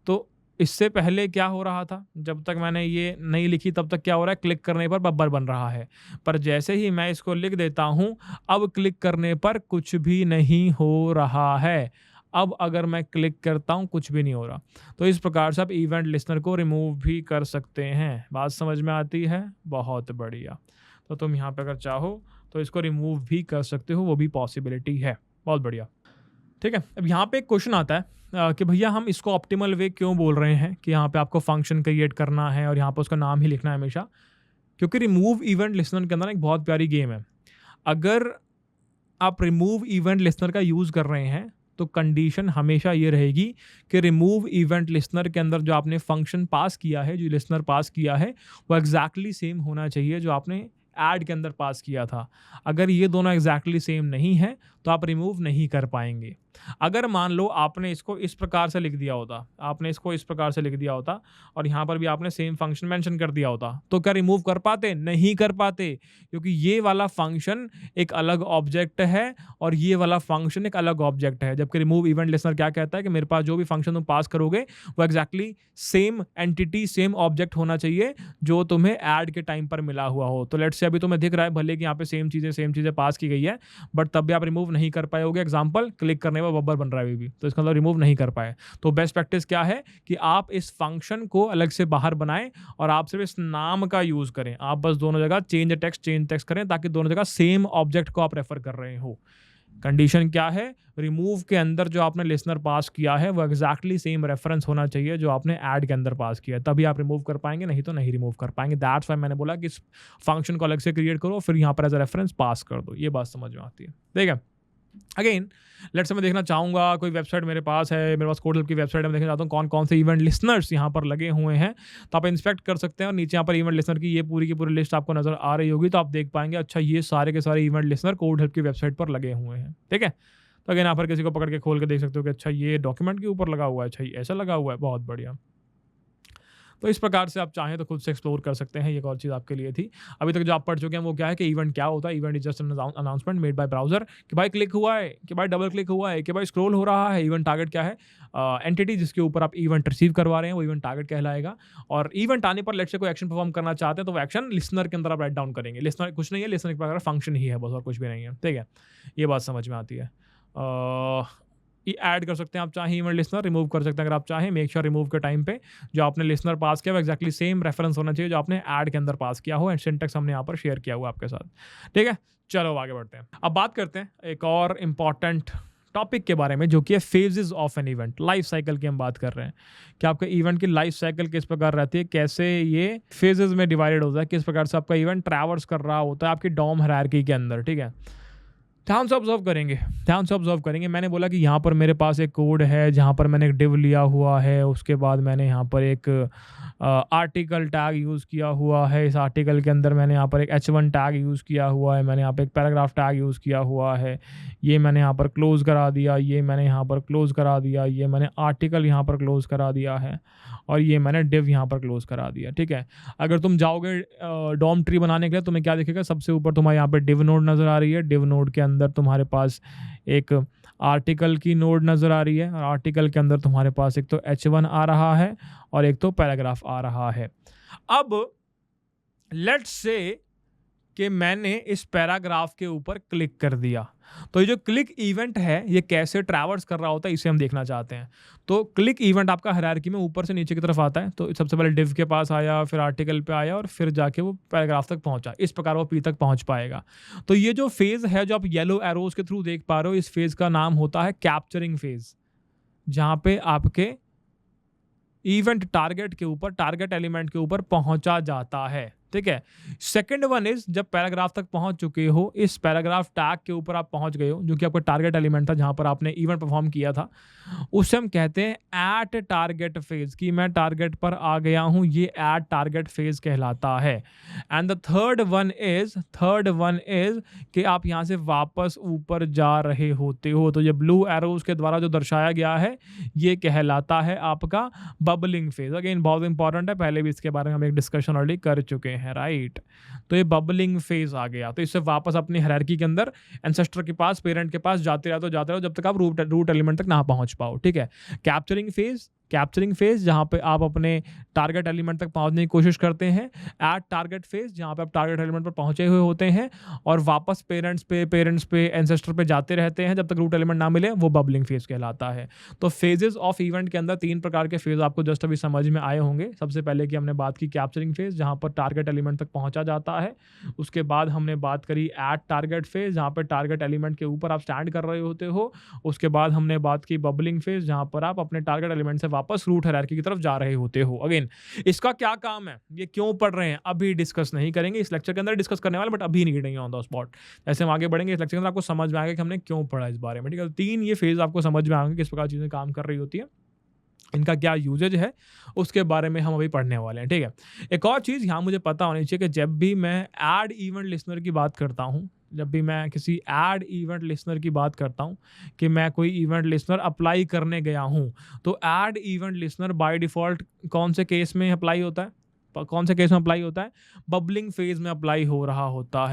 तो इससे पहले क्या हो रहा था, जब तक मैंने ये नहीं लिखी तब तक क्या हो रहा है, क्लिक करने पर बब्बर बन रहा है। पर जैसे ही मैं इसको लिख देता हूँ, अब क्लिक करने पर कुछ भी नहीं हो रहा है। अब अगर मैं क्लिक करता हूँ, कुछ भी नहीं हो रहा। तो इस प्रकार से आप इवेंट लिस्नर को रिमूव भी कर सकते हैं। बात समझ में आती है? बहुत बढ़िया। तो तुम यहाँ पे अगर चाहो तो इसको रिमूव भी कर सकते हो, वो भी पॉसिबिलिटी है। बहुत बढ़िया। ठीक है, अब यहाँ पे एक क्वेश्चन आता है कि भैया हम इसको ऑप्टिमल वे क्यों बोल रहे हैं कि यहाँ पे आपको फंक्शन क्रिएट करना है और यहाँ पे उसका नाम ही लिखना है हमेशा। क्योंकि रिमूव इवेंट लिस्नर के अंदर एक बहुत प्यारी गेम है। अगर आप रिमूव इवेंट लिस्नर का यूज़ कर रहे हैं तो कंडीशन हमेशा ये रहेगी कि रिमूव इवेंट लिस्नर के अंदर जो आपने फंक्शन पास किया है, जो लिस्नर पास किया है, वो एग्जैक्टली सेम होना चाहिए जो आपने ऐड के अंदर पास किया था। अगर ये दोनों एग्जैक्टली सेम नहीं है तो आप रिमूव नहीं कर पाएंगे। अगर मान लो आपने इसको इस प्रकार से लिख दिया होता, आपने इसको इस प्रकार से लिख दिया होता और यहाँ पर भी आपने सेम फंक्शन मेंशन कर दिया होता, तो क्या रिमूव कर पाते? नहीं कर पाते, क्योंकि ये वाला फंक्शन एक अलग ऑब्जेक्ट है और ये वाला फंक्शन एक अलग ऑब्जेक्ट है। जबकि रिमूव इवेंट लिस्नर क्या कहता है कि मेरे पास जो भी फंक्शन तुम पास करोगे वो exactly same entity, same object होना चाहिए जो तुम्हें ऐड के टाइम पर मिला हुआ हो। तो लेट्स से अभी तुम्हें दिख रहा है भले कि यहाँ पे सेम चीज़ें पास की गई है, बट तब भी आप रिमूव नहीं कर पाओगे। एग्जाम्पल, क्लिक करने पर बब्बर बन रहा है अभी भी, तो इसका मतलब रिमूव नहीं कर पाए। तो बेस्ट प्रैक्टिस क्या है कि आप इस फंक्शन को अलग से बाहर बनाएं और आप सिर्फ इस नाम का यूज करें। आप बस दोनों जगह चेंज टेक्स्ट करें ताकि दोनों जगह सेम ऑब्जेक्ट को आप रेफर कर रहे हो। कंडीशन क्या है? रिमूव के अंदर जो आपने लिसनर पास किया है वो एग्जैक्टली सेम रेफरेंस होना चाहिए जो आपने ऐड के अंदर पास किया है, तभी आप रिमूव कर पाएंगे, नहीं तो नहीं रिमूव कर पाएंगे। दैट्स व्हाई मैंने बोला कि इस फंक्शन को अलग से क्रिएट करो फिर यहाँ पर एज अ रेफरेंस पास कर दो। ये बात समझ में आती है? ठीक है, अगेन लेट्स मैं देखना चाहूँगा, कोई वेबसाइट मेरे पास है, मेरे पास कोड हेल्प की वेबसाइट है, मैं देखना चाहता हूँ कौन कौन से इवेंट लिसनर्स यहाँ पर लगे हुए हैं। तो आप इंस्पेक्ट कर सकते हैं और नीचे यहाँ पर इवेंट लिसनर की ये पूरी लिस्ट आपको नजर आ रही होगी, तो आप देख पाएंगे अच्छा ये सारे के सारे इवेंट लिसनर कोड हेल्प की वेबसाइट पर लगे हुए हैं। ठीक है, तो अगेन यहाँ पर किसी को पकड़ के खोल के देख सकते हो कि अच्छा ये डॉक्यूमेंट के ऊपर लगा हुआ है, अच्छा ये ऐसा लगा हुआ है, बहुत बढ़िया। तो इस प्रकार से आप चाहें तो खुद से एक्सप्लोर कर सकते हैं। एक और चीज़ आपके लिए थी, अभी तक जो आप पढ़ चुके हैं वो क्या है कि इवेंट क्या होता है। Event is just an announcement made by browser कि भाई क्लिक हुआ है, कि भाई डबल क्लिक हुआ है, कि भाई स्क्रॉल हो रहा है। इवेंट टारगेट क्या है? एंटिटी जिसके ऊपर आप इवेंट रिसीव करवा रहे हैं वो इवेंट टारगेट कहलाएगा। और इवेंट आने पर लेट्स से कोई एक्शन परफॉर्म करना चाहते हैं तो वो एक्शन लिसनर के अंदर आप राइट डाउन करेंगे। लिसनर कुछ नहीं है, लिसनर एक प्रकार फंक्शन ही है बस, और कुछ भी नहीं है। ठीक है, ये बात समझ में आती है। ऐड कर सकते हैं आप चाहें इवेंट लिसनर, रिमूव कर सकते हैं अगर आप चाहें। मेक श्योर रिमूव के टाइम पे जो आपने लिसनर पास किया वो एक्जैक्टली सेम रेफरेंस होना चाहिए जो आपने ऐड के अंदर पास किया हो, एंड सिंटैक्स हमने यहाँ पर शेयर किया हुआ आपके साथ। ठीक है, चलो आगे बढ़ते हैं। अब बात करते हैं एक और इम्पॉर्टेंट टॉपिक के बारे में जो कि है phases of an event. Life cycle की हम बात कर रहे हैं कि आपके इवेंट की लाइफ साइकिल किस प्रकार रहती है, कैसे ये फेजेस में डिवाइडेड होता है, किस प्रकार से आपका इवेंट ट्रैवर्स कर रहा होता है आपकी डॉम हायरार्की के अंदर। ठीक है, ध्यान से ऑब्जर्व करेंगे। मैंने बोला कि यहाँ पर मेरे पास एक कोड है जहाँ पर मैंने एक डिव लिया हुआ है, उसके बाद मैंने यहाँ पर एक आर्टिकल टैग यूज़ किया हुआ है। इस आर्टिकल के अंदर मैंने यहाँ पर एक h1 टैग यूज़ किया हुआ है, मैंने यहाँ पर एक पैराग्राफ टैग यूज़ किया हुआ है, ये मैंने यहाँ पर क्लोज़ करा दिया, ये मैंने यहाँ पर क्लोज़ करा दिया, ये मैंने आर्टिकल यहाँ पर क्लोज़ करा दिया है, और ये मैंने डिव यहाँ पर क्लोज़ करा दिया। ठीक है, अगर तुम जाओगे डॉम ट्री बनाने के लिए तुम्हें क्या दिखेगा, सबसे ऊपर तुम्हारे यहाँ पर डिव नोड नज़र आ रही है। डिव नोड के अंदर तुम्हारे पास एक आर्टिकल की नोड नज़र आ रही है, और आर्टिकल के अंदर तुम्हारे पास एक तो h1 आ रहा है और एक तो पैराग्राफ आ रहा है। अब लेट्स से कि मैंने इस पैराग्राफ के ऊपर क्लिक कर दिया, तो ये जो क्लिक इवेंट है ये कैसे ट्रैवर्स कर रहा होता है इसे हम देखना चाहते हैं। तो क्लिक इवेंट आपका हायरार्की में ऊपर से नीचे की तरफ आता है, तो सबसे पहले डिव के पास आया, फिर आर्टिकल पे आया, और फिर जाके वो पैराग्राफ तक पहुंचा। इस प्रकार वो पी तक पहुंच पाएगा। तो ये जो फेज़ है जो आप येलो एरोज के थ्रू देख पा रहे हो, इस फेज़ का नाम होता है कैप्चरिंग फेज़, जहाँ पे आपके इवेंट टारगेट के ऊपर, टारगेट एलिमेंट के ऊपर पहुंचा जाता है। ठीक है। सेकंड वन इज जब पैराग्राफ तक पहुंच चुके हो, इस पैराग्राफ टैग के ऊपर आप पहुंच गए हो, जो कि आपका टारगेट एलिमेंट था जहां पर आपने इवेंट परफॉर्म किया था, उससे हम कहते हैं एट टारगेट फेज, कि मैं टारगेट पर आ गया हूं, ये एट टारगेट फेज कहलाता है। And the third one is कि आप यहां से वापस ऊपर जा रहे होते हो, तो ये ब्लू एरोज के द्वारा जो दर्शाया गया है ये कहलाता है आपका बबलिंग फेज। अगेन बहुत इंपॉर्टेंट है, पहले भी इसके बारे में हम एक डिस्कशन ऑलरेडी कर चुके हैं, राइट। तो ये बबलिंग फेज आ गया, तो इससे वापस अपनी हायरार्की के अंदर एंसेस्टर के पास, पेरेंट के पास जाते रहो जब तक आप रूट एलिमेंट तक ना पहुंच पाओ, ठीक है। कैप्चरिंग फेज जहां पे आप अपने टारगेट एलिमेंट तक पहुंचने की कोशिश करते हैं। एट टारगेट फेज जहां पे आप टारगेट एलिमेंट पर पहुंचे हुए होते हैं और वापस पेरेंट्स पे एंसेस्टर पे जाते रहते हैं जब तक रूट एलिमेंट ना मिले, वो बबलिंग फेज कहलाता है। तो फेजेस ऑफ इवेंट के अंदर 3 प्रकार के फेज आपको जस्ट अभी समझ में आए होंगे। सबसे पहले की हमने बात की कैप्चरिंग फेज, जहां पर टारगेट एलिमेंट तक पहुंचा जाता है। उसके बाद हमने बात करी एट टारगेट फेज, जहां पर टारगेट एलिमेंट के ऊपर आप स्टैंड कर रहे होते हो। उसके बाद हमने बात की बबलिंग फेज, जहां पर आप अपने टारगेट एलिमेंट से वापस रूट हायरार्की की तरफ जा रहे होते हो। अगेन इसका क्या काम है, ये क्यों पढ़ रहे हैं, अभी डिस्कस नहीं करेंगे, इस लेक्चर के अंदर डिस्कस करने वाले, बट अभी नहीं करेंगे ऑन द स्पॉट। जैसे हम आगे बढ़ेंगे इस लेक्चर के अंदर आपको समझ में आएगा कि हमने क्यों पढ़ा इस बारे में, ठीक है। 3 ये फेज आपको समझ में आएंगे, किस प्रकार चीजें काम कर रही होती है, इनका क्या यूजेज है, उसके बारे में हम अभी पढ़ने वाले हैं, ठीक है। एक और चीज़ यहाँ मुझे पता होनी चाहिए कि जब भी मैं ऐड इवेंट लिसनर की बात करता हूँ, जब भी मैं किसी ऐड इवेंट लिसनर की बात करता हूँ कि मैं कोई इवेंट लिसनर अप्लाई करने गया हूँ, तो add event listener by default कौन से केस में अप्लाई होता है, बबलिंग फेज में अप्लाई हो रहा होता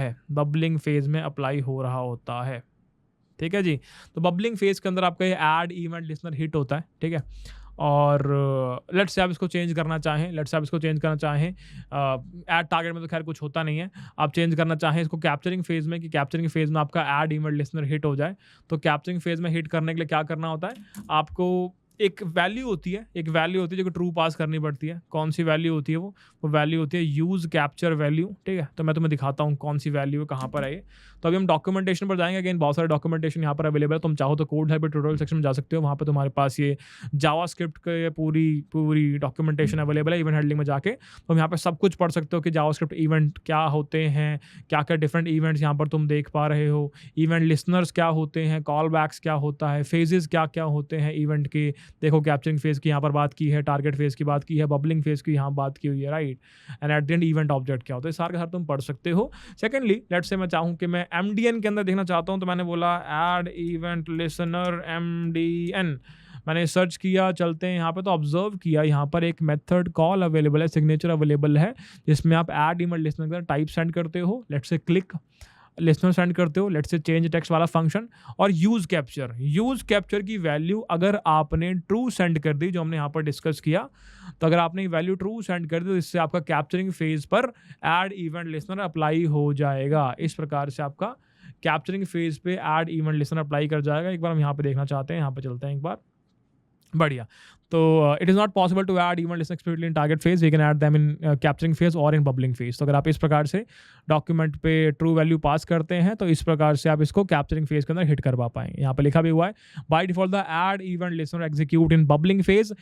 है, ठीक है जी। तो बबलिंग फेज के अंदर आपका ये ऐड इवेंट लिसनर हिट होता है, ठीक है। और लेट्स से आप इसको चेंज करना चाहें, ऐड टारगेट में तो खैर कुछ होता नहीं है, आप चेंज करना चाहें इसको कैप्चरिंग फेज में, कि कैप्चरिंग फेज में आपका ऐड इवेंट लिसनर हिट हो जाए। तो कैप्चरिंग फेज में हिट करने के लिए क्या करना होता है, आपको एक वैल्यू होती है जो कि ट्रू पास करनी पड़ती है। कौन सी वैल्यू होती है वो वैल्यू होती है यूज कैप्चर वैल्यू, ठीक है। तो मैं तुम्हें दिखाता हूँ कौन सी वैल्यू है, कहाँ पर है ये। तो अभी हम डॉक्यूमेंटेशन पर जाएंगे। अगेन बहुत सारे डॉक्यूमेंटेशन यहाँ पर अवेलेबल है, तुम चाहो तो कोड है पे ट्यूटोरियल सेक्शन में जा सकते हो, वहाँ पर तुम्हारे पास ये जावास्क्रिप्ट के पूरी डॉक्यूमेंटेशन अवेलेबल है। इवेंट हैंडलिंग में जाके तुम यहाँ पर सब कुछ पढ़ सकते हो कि जावास्क्रिप्ट इवेंट क्या होते हैं, क्या क्या डिफरेंट इवेंट्स यहाँ पर तुम देख पा रहे हो, इवेंट लिसनर्स क्या होते हैं, कॉल बैक्स क्या होता है, फेजेस क्या क्या होते हैं इवेंट के। देखो कैप्चरिंग फेज की यहाँ पर बात की है, टारगेट फेज की बात की है, बबलिंग फेज की यहाँ बात की हुई है, right. And at the end event object क्या होता है, सारे के सारे तुम पढ़ सकते हो। सेकेंडली लेट्स से मैं चाहूँ कि मैं MDN के अंदर देखना चाहता हूँ, तो मैंने बोला ऐड इवेंट लिसनर MDN, मैंने सर्च किया, चलते हैं यहाँ पे, तो ऑब्जर्व किया यहाँ पर एक मेथड कॉल अवेलेबल है, सिग्नेचर अवेलेबल है, जिसमें आप ऐड इवेंट लिसनर का टाइप सेंड करते हो, let's say click listener send करते हो, लेट्स से चेंज टेक्स्ट वाला फंक्शन, और यूज कैप्चर की वैल्यू अगर आपने ट्रू सेंड कर दी, जो हमने यहाँ पर डिस्कस किया, तो अगर आपने वैल्यू ट्रू सेंड कर दी तो इससे आपका कैप्चरिंग फेज पर ऐड इवेंट लिसनर अप्लाई हो जाएगा। इस प्रकार से आपका कैप्चरिंग फेज पे ऐड इवेंट लिसनर अप्लाई कर जाएगा। एक बार हम यहाँ पे देखना चाहते हैं, यहाँ पे चलते हैं एक बार, बढ़िया। तो it is not possible to add event listener explicitly in target phase, we can add them in capturing phase और इन बबलिंग फेज। तो अगर आप इस प्रकार से डॉक्यूमेंट पे ट्रू वैल्यू पास करते हैं, तो इस प्रकार से आप इसको कैप्चरिंग फेज के अंदर हिट करवा पाएंगे। यहाँ पे लिखा भी हुआ है, by default the add event listener execute in bubbling phase,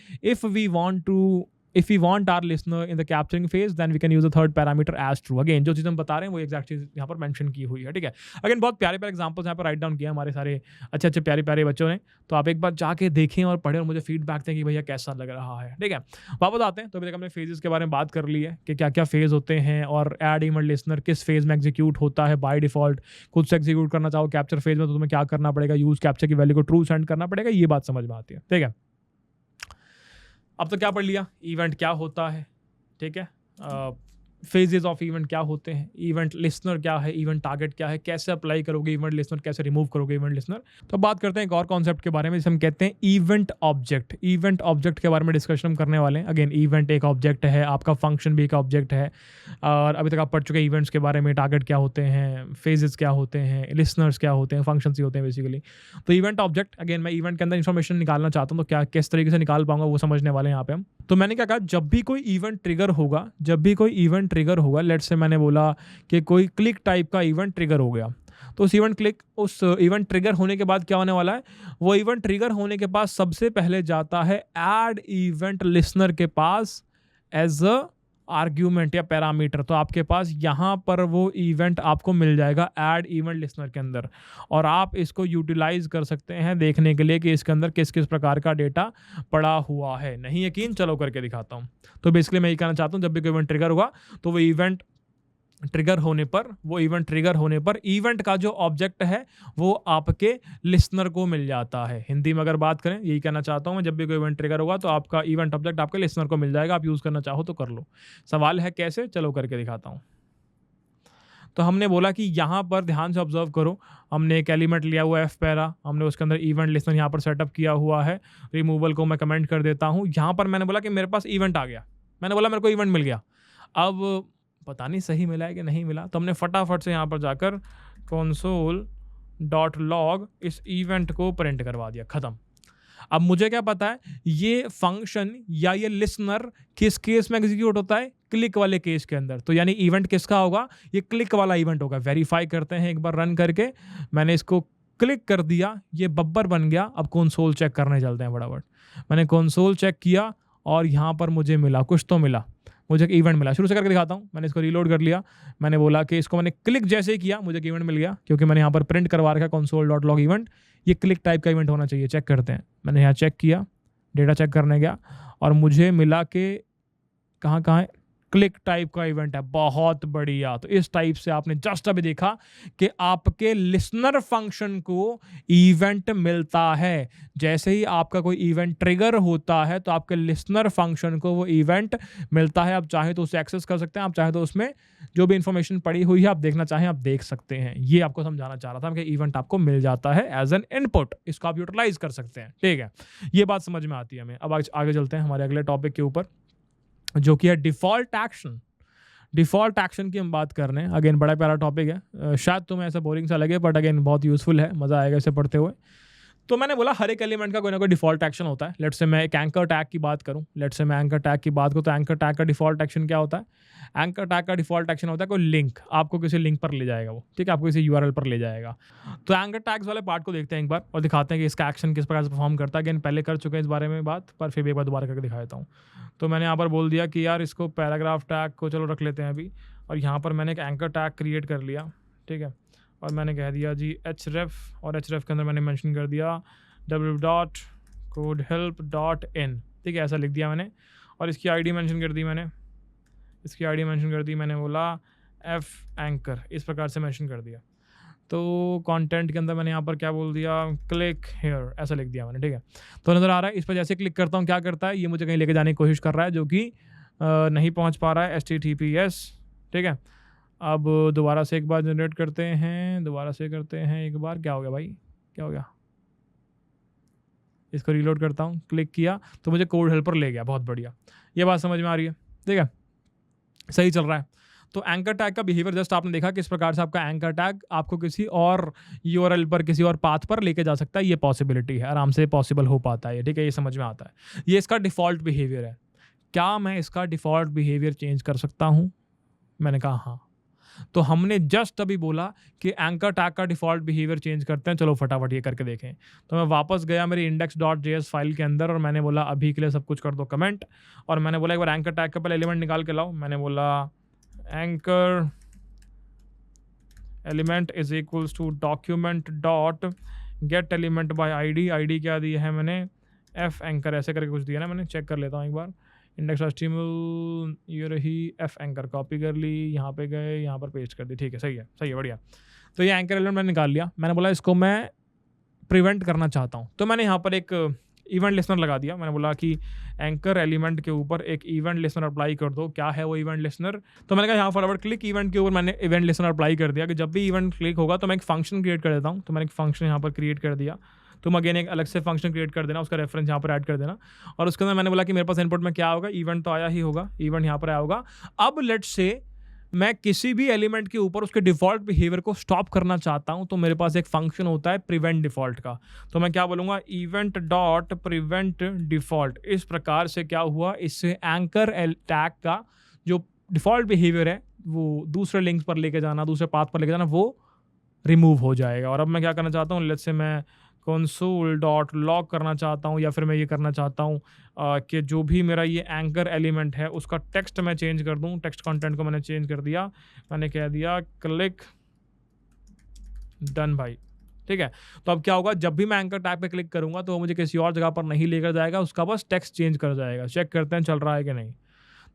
if we want our listener in the capturing phase, then we can use the third parameter as true। Again जो चीज़ हम बता रहे हैं वो एग्जैक्ट चीज़ यहाँ पर मेंशन की हुई है, ठीक है। अगेन बहुत प्यारे एग्जांपल्स यहाँ पर राइट डाउन किया हमारे सारे अच्छे प्यारे बच्चों ने, तो आप एक बार जाके देखें और पढ़ें और मुझे फीडबैक दें कि भैया कैसा लग रहा है, ठीक है। वापस आते हैं, तो अभी तक हमने फेजेस के बारे में बात कर ली है कि क्या क्या फेज होते हैं और ऐड इवेंट लिसनर किस फेज में एग्जीक्यूट होता है बाय डिफॉल्ट। खुद से एग्जीक्यूट करना चाहो कैप्चर फेज में, तो तुम्हें क्या करना पड़ेगा, यूज कैप्चर की वैल्यू को ट्रू सेंड करना पड़ेगा, ये बात समझ में आती है, ठीक है। अब तो क्या पढ़ लिया, इवेंट क्या होता है, ठीक है, फेजेस ऑफ इवेंट क्या होते हैं, इवेंट लिसनर क्या है, इवेंट टारगेट क्या है, कैसे अप्लाई करोगे इवेंट लिसनर, कैसे रिमूव करोगे इवेंट लिसनर। तो बात करते हैं एक और कॉन्सेप्ट के बारे में, जिसे हम कहते हैं इवेंट ऑब्जेक्ट के बारे में डिस्कशन हम करने वाले हैं। अगेन इवेंट एक ऑब्जेक्ट है, आपका फंक्शन भी एक ऑब्जेक्ट है, और अभी तक आप पढ़ चुके इवेंट्स के बारे में, टारगेट क्या होते हैं, फेजेस क्या होते हैं, लिसनर्स क्या होते हैं, फंक्शंस ही होते हैं बेसिकली। तो इवेंट ऑब्जेक्ट, अगेन मैं इवेंट के अंदर इन्फॉर्मेशन निकालना चाहता हूँ, तो क्या किस तरीके से निकाल पाऊंगा वो समझने वाले हैं यहाँ पे हम। तो मैंने क्या कहा, जब भी कोई इवेंट ट्रिगर होगा, लेट्स से मैंने बोला कि कोई क्लिक टाइप का इवेंट ट्रिगर हो गया, तो उस इवेंट ट्रिगर होने के बाद क्या होने वाला है, वो इवेंट ट्रिगर होने के बाद सबसे पहले जाता है ऐड इवेंट लिसनर के पास एज अ आर्ग्यूमेंट या पैरामीटर, तो आपके पास यहाँ पर वो इवेंट आपको मिल जाएगा ऐड इवेंट लिसनर के अंदर, और आप इसको यूटिलाइज कर सकते हैं देखने के लिए कि इसके अंदर किस किस प्रकार का डेटा पड़ा हुआ है। नहीं यकीन, चलो करके दिखाता हूँ। तो बेसिकली मैं ये कहना चाहता हूँ, जब भी कोई इवेंट ट्रिगर हुआ तो वो इवेंट ट्रिगर होने पर इवेंट का जो ऑब्जेक्ट है वो आपके लिसनर को मिल जाता है। हिंदी में अगर बात करें, यही कहना चाहता हूँ मैं, जब भी कोई इवेंट ट्रिगर होगा तो आपका इवेंट ऑब्जेक्ट आपके लिसनर को मिल जाएगा। आप यूज़ करना चाहो तो कर लो। सवाल है कैसे, चलो करके दिखाता हूँ। तो हमने बोला कि यहाँ पर ध्यान से ऑब्जर्व करो, हमने एक एलिमेंट लिया हुआ है एफ पैरा, हमने उसके अंदर इवेंट लिसनर यहाँ पर सेटअप किया हुआ है। रिमूवल को मैं कमेंट कर देता हूँ। यहाँ पर मैंने बोला कि मेरे पास इवेंट आ गया, मैंने बोला मेरे को इवेंट मिल गया। अब पता नहीं सही मिला है कि नहीं मिला, तो हमने फटाफट से यहाँ पर जाकर console.log इस इवेंट को प्रिंट करवा दिया, ख़त्म। अब मुझे क्या पता है ये फंक्शन या ये लिसनर किस केस में एग्जीक्यूट होता है, क्लिक वाले केस के अंदर। तो यानी इवेंट किसका होगा, ये क्लिक वाला इवेंट होगा। वेरीफाई करते हैं एक बार रन करके। मैंने इसको क्लिक कर दिया, ये बब्बर बन गया। अब कंसोल चेक करने चलते हैं फटाफट। मैंने कंसोल चेक किया और यहाँ पर मुझे मिला, कुछ तो मिला, मुझे एक इवेंट मिला। शुरू से करके दिखाता हूँ। मैंने इसको रीलोड कर लिया, मैंने बोला कि इसको मैंने क्लिक जैसे ही किया मुझे एक इवेंट मिल गया, क्योंकि मैंने यहाँ पर प्रिंट करवा रखा console.log इवेंट। ये क्लिक टाइप का इवेंट होना चाहिए, चेक करते हैं। मैंने यहाँ चेक किया, डेटा चेक करने गया और मुझे मिला कि कहाँ है, क्लिक टाइप का इवेंट है। बहुत बढ़िया। तो इस टाइप से आपने जस्ट अभी देखा कि आपके लिसनर फंक्शन को इवेंट मिलता है। जैसे ही आपका कोई इवेंट ट्रिगर होता है तो आपके लिसनर फंक्शन को वो इवेंट मिलता है। आप चाहे तो उसे एक्सेस कर सकते हैं, आप चाहे तो उसमें जो भी इंफॉर्मेशन पड़ी हुई है आप देखना चाहें आप देख सकते हैं। ये आपको समझाना चाह रहा था कि इवेंट आपको मिल जाता है एज एन इनपुट, इसको आप यूटिलाइज कर सकते हैं। ठीक है, ये बात समझ में आती है हमें। अब आगे चलते हैं हमारे अगले टॉपिक के ऊपर, जो कि है डिफ़ॉल्ट एक्शन। डिफ़ॉल्ट एक्शन की हम बात कर रहे हैं। अगेन बड़ा प्यारा टॉपिक है, शायद तुम्हें ऐसा बोरिंग सा लगे, बट अगेन बहुत यूज़फुल है, मज़ा आएगा इसे पढ़ते हुए। तो मैंने बोला हर एक एलिमेंट का कोई ना कोई डिफ़ॉल्ट एक्शन होता है। लेट्स से मैं एक एंकर टैग की बात करूं, तो एंकर टैग का डिफ़ॉल्ट एक्शन क्या होता है? एंकर टैग का डिफ़ॉल्ट एक्शन होता है कोई लिंक, आपको किसी लिंक पर ले जाएगा वो, ठीक है, आपको किसी यूआरएल पर ले जाएगा। तो एंकर टैग्स वाले पार्ट को देखते हैं एक बार और दिखाते हैं कि इसका एक्शन किस प्रकार से परफॉर्म करता है। अगेन पहले कर चुके हैं इस बारे में बात, पर फिर भी एक बार दोबारा करके दिखा देता हूँ। तो मैंने यहाँ पर बोल दिया कि यार इसको पैराग्राफ टैग को चलो रख लेते हैं अभी, और यहाँ पर मैंने एक एंकर टैग क्रिएट कर लिया, ठीक है, और मैंने कह दिया जी href, और href के अंदर मैंने मेंशन कर दिया www.codehelp.in, ठीक है, ऐसा लिख दिया मैंने। और इसकी आईडी मेंशन कर दी मैंने, बोला f एंकर, इस प्रकार से मेंशन कर दिया। तो कंटेंट के अंदर मैंने यहाँ पर क्या बोल दिया, क्लिक हेयर, ऐसा लिख दिया मैंने, ठीक है। तो नज़र आ रहा है, इस पर जैसे क्लिक करता हूँ क्या करता है, ये मुझे कहीं लेके जाने की कोशिश कर रहा है, जो कि नहीं पहुँच पा रहा है, HTTPS, ठीक है। अब दोबारा से एक बार जनरेट करते हैं, एक बार। क्या हो गया भाई, क्या हो गया? इसको रीलोड करता हूँ, क्लिक किया तो मुझे कोड हेल्पर ले गया। बहुत बढ़िया, ये बात समझ में आ रही है, ठीक है, सही चल रहा है। तो एंकर टैग का बिहेवियर जस्ट आपने देखा किस प्रकार से आपका एंकर टैग आपको किसी और यूआरएल पर, किसी और पाथ पर लेके जा सकता है। ये पॉसिबिलिटी है, आराम से पॉसिबल हो पाता है, ठीक है, ये समझ में आता है। ये इसका डिफ़ॉल्ट बिहेवियर है। क्या मैं इसका डिफ़ॉल्ट बिहेवियर चेंज कर सकता हूँ? मैंने कहा हाँ। तो हमने जस्ट अभी बोला कि एंकर टैग का डिफ़ॉल्ट बिहेवियर चेंज करते हैं, चलो फटाफट ये करके देखें। तो मैं वापस गया मेरी index.js फाइल के अंदर और मैंने बोला अभी के लिए सब कुछ कर दो कमेंट, और मैंने बोला एक बार एंकर टैग का पहले एलिमेंट निकाल के लाओ। मैंने बोला anchor element is equals to document dot get element by ID क्या दिया है मैंने, एफ एंकर, ऐसे करके कुछ दिया ना मैंने, चेक कर लेता हूँ एक बार। index.html ये रही, एफ एंकर कॉपी कर ली, यहाँ पे गए, यहाँ पर पेस्ट कर दी, ठीक है, सही है बढ़िया। तो ये एंकर एलिमेंट मैंने निकाल लिया। मैंने बोला इसको मैं प्रिवेंट करना चाहता हूँ, तो मैंने यहाँ पर एक इवेंट लिसनर लगा दिया। मैंने बोला कि एंकर एलिमेंट के ऊपर एक इवेंट लिसनर अप्लाई कर दो। क्या है वो इवेंट लिसनर? तो मैंने कहा यहाँ फटाफट क्लिक इवेंट के ऊपर मैंने इवेंट लिसनर अप्लाई कर दिया कि जब भी इवेंट क्लिक होगा तो मैं एक फंक्शन क्रिएट कर देता हूँ। तो मैंने एक फंक्शन यहाँ पर क्रिएट कर दिया। तुम अगेन एक अलग से फंक्शन क्रिएट कर देना, उसका रेफरेंस यहाँ पर ऐड कर देना, और उसके अंदर मैंने बोला कि मेरे पास इनपुट में क्या होगा, इवेंट तो आया ही होगा, इवेंट यहाँ पर आया होगा। अब लेट्स से मैं किसी भी एलिमेंट के ऊपर उसके डिफ़ॉल्ट बिहेवियर को स्टॉप करना चाहता हूँ, तो मेरे पास एक फंक्शन होता है प्रिवेंट डिफ़ॉल्ट का। तो मैं क्या बोलूँगा, इवेंट डॉट प्रिवेंट डिफ़ॉल्ट। इस प्रकार से क्या हुआ, इससे एंकर टैग का जो डिफ़ॉल्ट बिहेवियर है वो दूसरे लिंक्स पर लेके जाना, दूसरे पाथ पर लेके जाना, वो रिमूव हो जाएगा। और अब मैं क्या करना चाहता हूँ, लेट्स से मैं कंसोल डॉट लॉग करना चाहता हूँ, या फिर मैं ये करना चाहता हूँ कि जो भी मेरा ये एंकर एलिमेंट है उसका टेक्स्ट मैं चेंज कर दूँ। टेक्स्ट कंटेंट को मैंने चेंज कर दिया, मैंने कह दिया क्लिक डन भाई, ठीक है। तो अब क्या होगा, जब भी मैं एंकर टैग पे क्लिक करूँगा तो वो मुझे किसी और जगह पर नहीं लेकर जाएगा, उसका बस टेक्स्ट चेंज कर जाएगा। चेक करते हैं चल रहा है कि नहीं।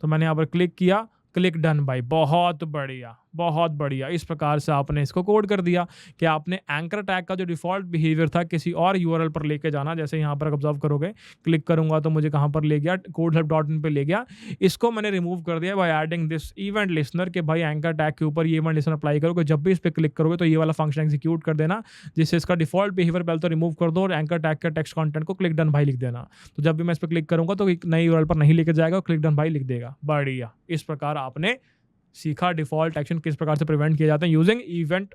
तो मैंने यहाँ पर क्लिक किया, क्लिक डन भाई, बहुत बढ़िया, बहुत बढ़िया। इस प्रकार से आपने इसको कोड कर दिया कि आपने एंकर टैग का जो डिफ़ॉल्ट बिहेवियर था किसी और यूआरएल पर लेके जाना। जैसे यहाँ पर ऑब्जर्व करोगे, क्लिक करूँगा तो मुझे कहाँ पर ले गया, codehelp.in पे ले गया। इसको मैंने रिमूव कर दिया by adding this event listener कि भाई एंकर टैग के ऊपर ये इवेंट लिस्नर अप्लाई करोगे, जब भी इस पर क्लिक करोगे तो ये वाला फंक्शन एग्जीक्यूट कर देना, जिससे इसका डिफ़ॉल्ट बिहेवियर पहले तो रिमूव कर दो और एंकर टैग का टेक्स्ट कंटेंट को क्लिक डन भाई लिख देना। तो जब भी मैं इस पर क्लिक करूँगा तो एक नई यूआरएल पर नहीं लेकर जाएगा और क्लिक डन भाई लिख देगा। बढ़िया। इस प्रकार आपने सीखा डिफ़ॉल्ट एक्शन किस प्रकार से प्रिवेंट किए जाते हैं using event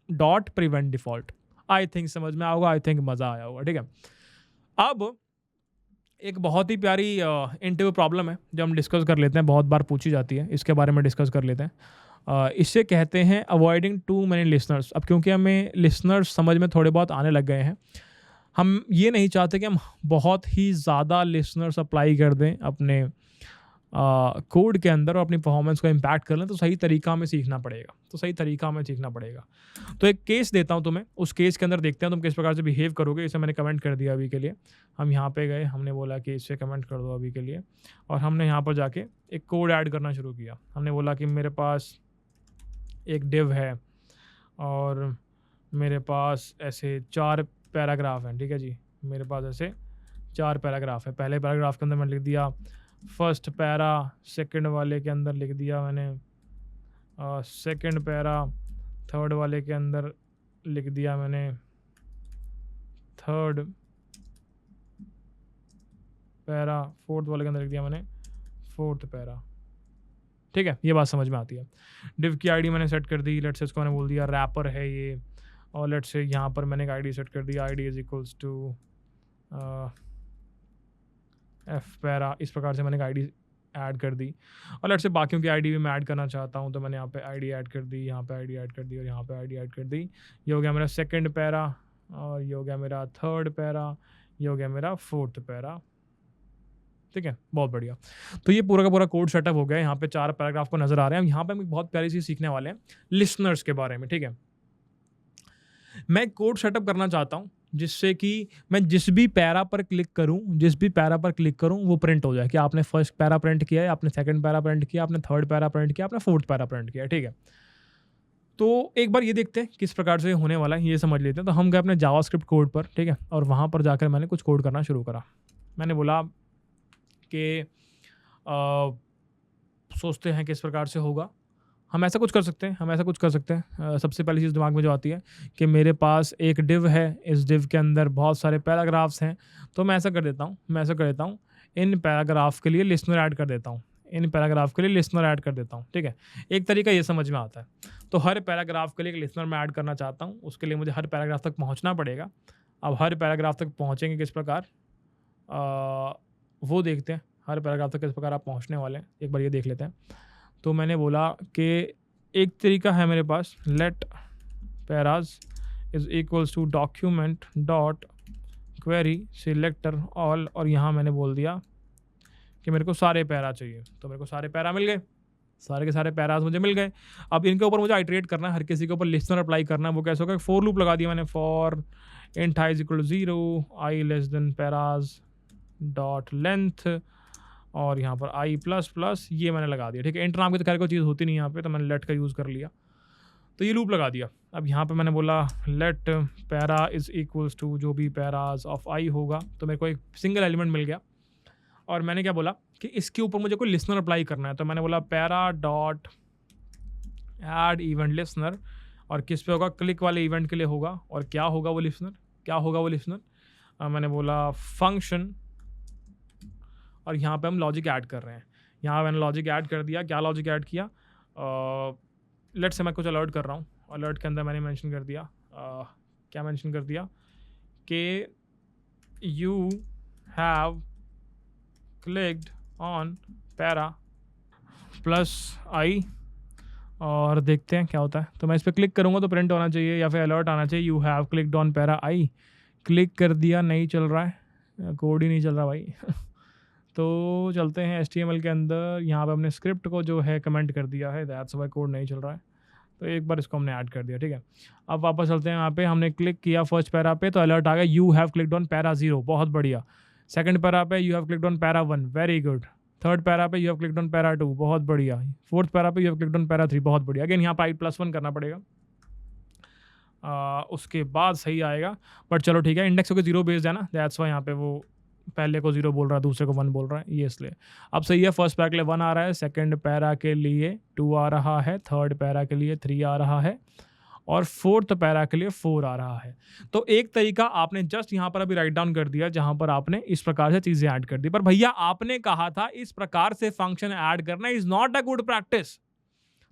dot prevent default. I think समझ में आओगा, आई थिंक मज़ा आया होगा, ठीक है। अब एक बहुत ही प्यारी इंटरव्यू प्रॉब्लम है जो हम डिस्कस कर लेते हैं, बहुत बार पूछी जाती है, इसके बारे में डिस्कस कर लेते हैं। इससे कहते हैं अवॉइडिंग टू मैनी लिसनर्स। अब क्योंकि हमें लिसनर्स समझ में थोड़े बहुत आने लग गए हैं, हम ये नहीं चाहते कि हम बहुत ही ज़्यादा लिसनर्स अप्लाई कर दें अपने कोड के अंदर और अपनी परफॉर्मेंस को इम्पैक्ट कर लें। तो सही तरीका हमें सीखना पड़ेगा। तो एक केस देता हूं तुम्हें, उस केस के अंदर देखते हैं तुम किस प्रकार से बिहेव करोगे। इसे मैंने कमेंट कर दिया अभी के लिए। हम यहाँ पे गए, हमने बोला कि इसे कमेंट कर दो अभी के लिए, और हमने यहाँ पर जाके एक कोड ऐड करना शुरू किया। हमने बोला कि मेरे पास एक डिव है और मेरे पास ऐसे 4 पैराग्राफ हैं, ठीक है जी। मेरे पास ऐसे 4 पैराग्राफ है। पहले पैराग्राफ के अंदर मैंने लिख दिया फर्स्ट पैरा, सेकंड वाले के अंदर लिख दिया मैंने सेकंड पैरा, थर्ड वाले के अंदर लिख दिया मैंने थर्ड पैरा, फोर्थ वाले के अंदर लिख दिया मैंने फोर्थ पैरा, ठीक है। ये बात समझ में आती है। डिव की आईडी मैंने सेट कर दी। लेट्स से इसको मैंने बोल दिया रैपर है ये, और लेट्स से यहाँ पर मैंने एक आईडी सेट कर दी, ID is equals to F पैरा। इस प्रकार से मैंने एक आईडी ऐड कर दी, और लेट्स से बाकियों की आईडी भी मैं ऐड करना चाहता हूँ, तो मैंने यहाँ पे आईडी ऐड कर दी, यहाँ पे आईडी ऐड कर दी, और यहाँ पे आईडी ऐड कर दी। ये हो गया मेरा सेकंड पैरा, और ये हो गया मेरा थर्ड पैरा, ये हो गया मेरा फोर्थ पैरा, ठीक है। बहुत बढ़िया। तो ये पूरा का पूरा कोड सेटअप हो गया। यहाँ पे 4 पैराग्राफ को नजर आ रहे हैं। यहाँ पे हम एक बहुत प्यारी चीज़ सीखने वाले हैं लिसनर्स के बारे में, ठीक है। मैं कोड सेटअप करना चाहता हूँ जिससे कि मैं जिस भी पैरा पर क्लिक करूँ वो प्रिंट हो जाए कि आपने फर्स्ट पैरा प्रिंट किया है, आपने सेकंड पैरा प्रिंट किया, आपने थर्ड पैरा प्रिंट किया, आपने फोर्थ पैरा प्रिंट किया, ठीक है। तो एक बार ये देखते हैं किस प्रकार से होने वाला है, ये समझ लेते हैं। तो हम गए अपने जावास्क्रिप्ट कोड पर, ठीक है, और वहाँ पर जाकर मैंने कुछ कोड करना शुरू करा। मैंने बोला कि सोचते हैं किस प्रकार से होगा। हम ऐसा कुछ कर सकते हैं। सबसे पहली चीज़ दिमाग में जो आती है कि मेरे पास एक डिव है, इस डिव के अंदर बहुत सारे पैराग्राफ्स हैं। तो मैं ऐसा कर देता हूँ, इन पैराग्राफ के लिए लिसनर ऐड कर देता हूँ, ठीक है। एक तरीका ये समझ में आता है। तो हर पैराग्राफ के लिए एक लिसनर मैं ऐड करना चाहता हूँ, उसके लिए मुझे हर पैराग्राफ तक पहुँचना पड़ेगा। अब हर पैराग्राफ तक पहुँचेंगे किस प्रकार, वो देखते हैं। हर पैराग्राफ तक किस प्रकार आप पहुँचने वाले हैं, एक बार ये देख लेते हैं। तो मैंने बोला कि एक तरीका है मेरे पास, let paras is equals to document dot query selector all, और यहाँ मैंने बोल दिया कि मेरे को सारे पैरा चाहिए। तो मेरे को सारे पैरा मिल गए, सारे के सारे पैराज मुझे मिल गए। अब इनके ऊपर मुझे आइटरेट करना है, हर किसी के ऊपर लिसनर अप्लाई करना है। वो कैसे होगा, फॉर लूप लगा दिया मैंने, for int i is equal to 0, i less than paras dot length, और यहाँ पर आई प्लस प्लस ये मैंने लगा दिया, ठीक है। इंटर नाम की तो खैर कोई चीज़ होती नहीं यहाँ पे, तो मैंने लेट का यूज़ कर लिया। तो ये लूप लगा दिया। अब यहाँ पे मैंने बोला let para is equals to जो भी पैराज ऑफ आई होगा, तो मेरे को एक सिंगल एलिमेंट मिल गया। और मैंने क्या बोला कि इसके ऊपर मुझे कोई लिसनर अप्लाई करना है, तो मैंने बोला para dot add event listener, और किस पे होगा, क्लिक वाले इवेंट के लिए होगा। और क्या होगा वो लिसनर, मैंने बोला फंक्शन, और यहाँ पे हम लॉजिक ऐड कर रहे हैं। यहाँ मैंने लॉजिक ऐड कर दिया। क्या लॉजिक ऐड किया, लेट से मैं कुछ अलर्ट कर रहा हूँ। अलर्ट के अंदर मैंने मेंशन कर दिया, क्या मेंशन कर दिया कि you have clicked on para plus I और देखते हैं क्या होता है। तो मैं इस पर क्लिक करूँगा तो प्रिंट होना चाहिए या फिर अलर्ट आना चाहिए, you have clicked on para I. Click कर दिया, नहीं चल रहा है, कोड ही नहीं चल रहा भाई। तो चलते हैं HTML के अंदर, यहाँ पे हमने स्क्रिप्ट को जो है कमेंट कर दिया है, दैट्स वाई कोड नहीं चल रहा है। तो एक बार इसको हमने ऐड कर दिया, ठीक है। अब वापस चलते हैं, यहाँ पे हमने क्लिक किया फर्स्ट पैरा पे तो अलर्ट आ गया, you have clicked on para 0, बहुत बढ़िया। सेकंड पैरा पे you have clicked on para 1, very good. Third para पे you have clicked on para 2, बहुत बढ़िया। फोर्थ पैरा पे you have clicked on para 3, बहुत बढ़िया। अगेन यहाँ पर i+1 करना पड़ेगा, उसके बाद सही आएगा। बट चलो ठीक है, इंडेक्स होकर 0 बेस्ड है ना, दैट्स वाई यहाँ पे वो पहले को 0 बोल रहा है, दूसरे को 1 बोल रहा है, ये इसलिए। अब सही है, फर्स्ट पैरा के लिए 1 आ रहा है, सेकंड पैरा के लिए 2 आ रहा है, थर्ड पैरा के लिए 3 आ रहा है और फोर्थ पैरा के लिए 4 आ रहा है। तो एक तरीका आपने जस्ट यहाँ पर अभी राइट डाउन कर दिया, जहाँ पर आपने इस प्रकार से चीज़ें ऐड कर दी। पर भैया आपने कहा था इस प्रकार से फंक्शन ऐड करना is not a good practice.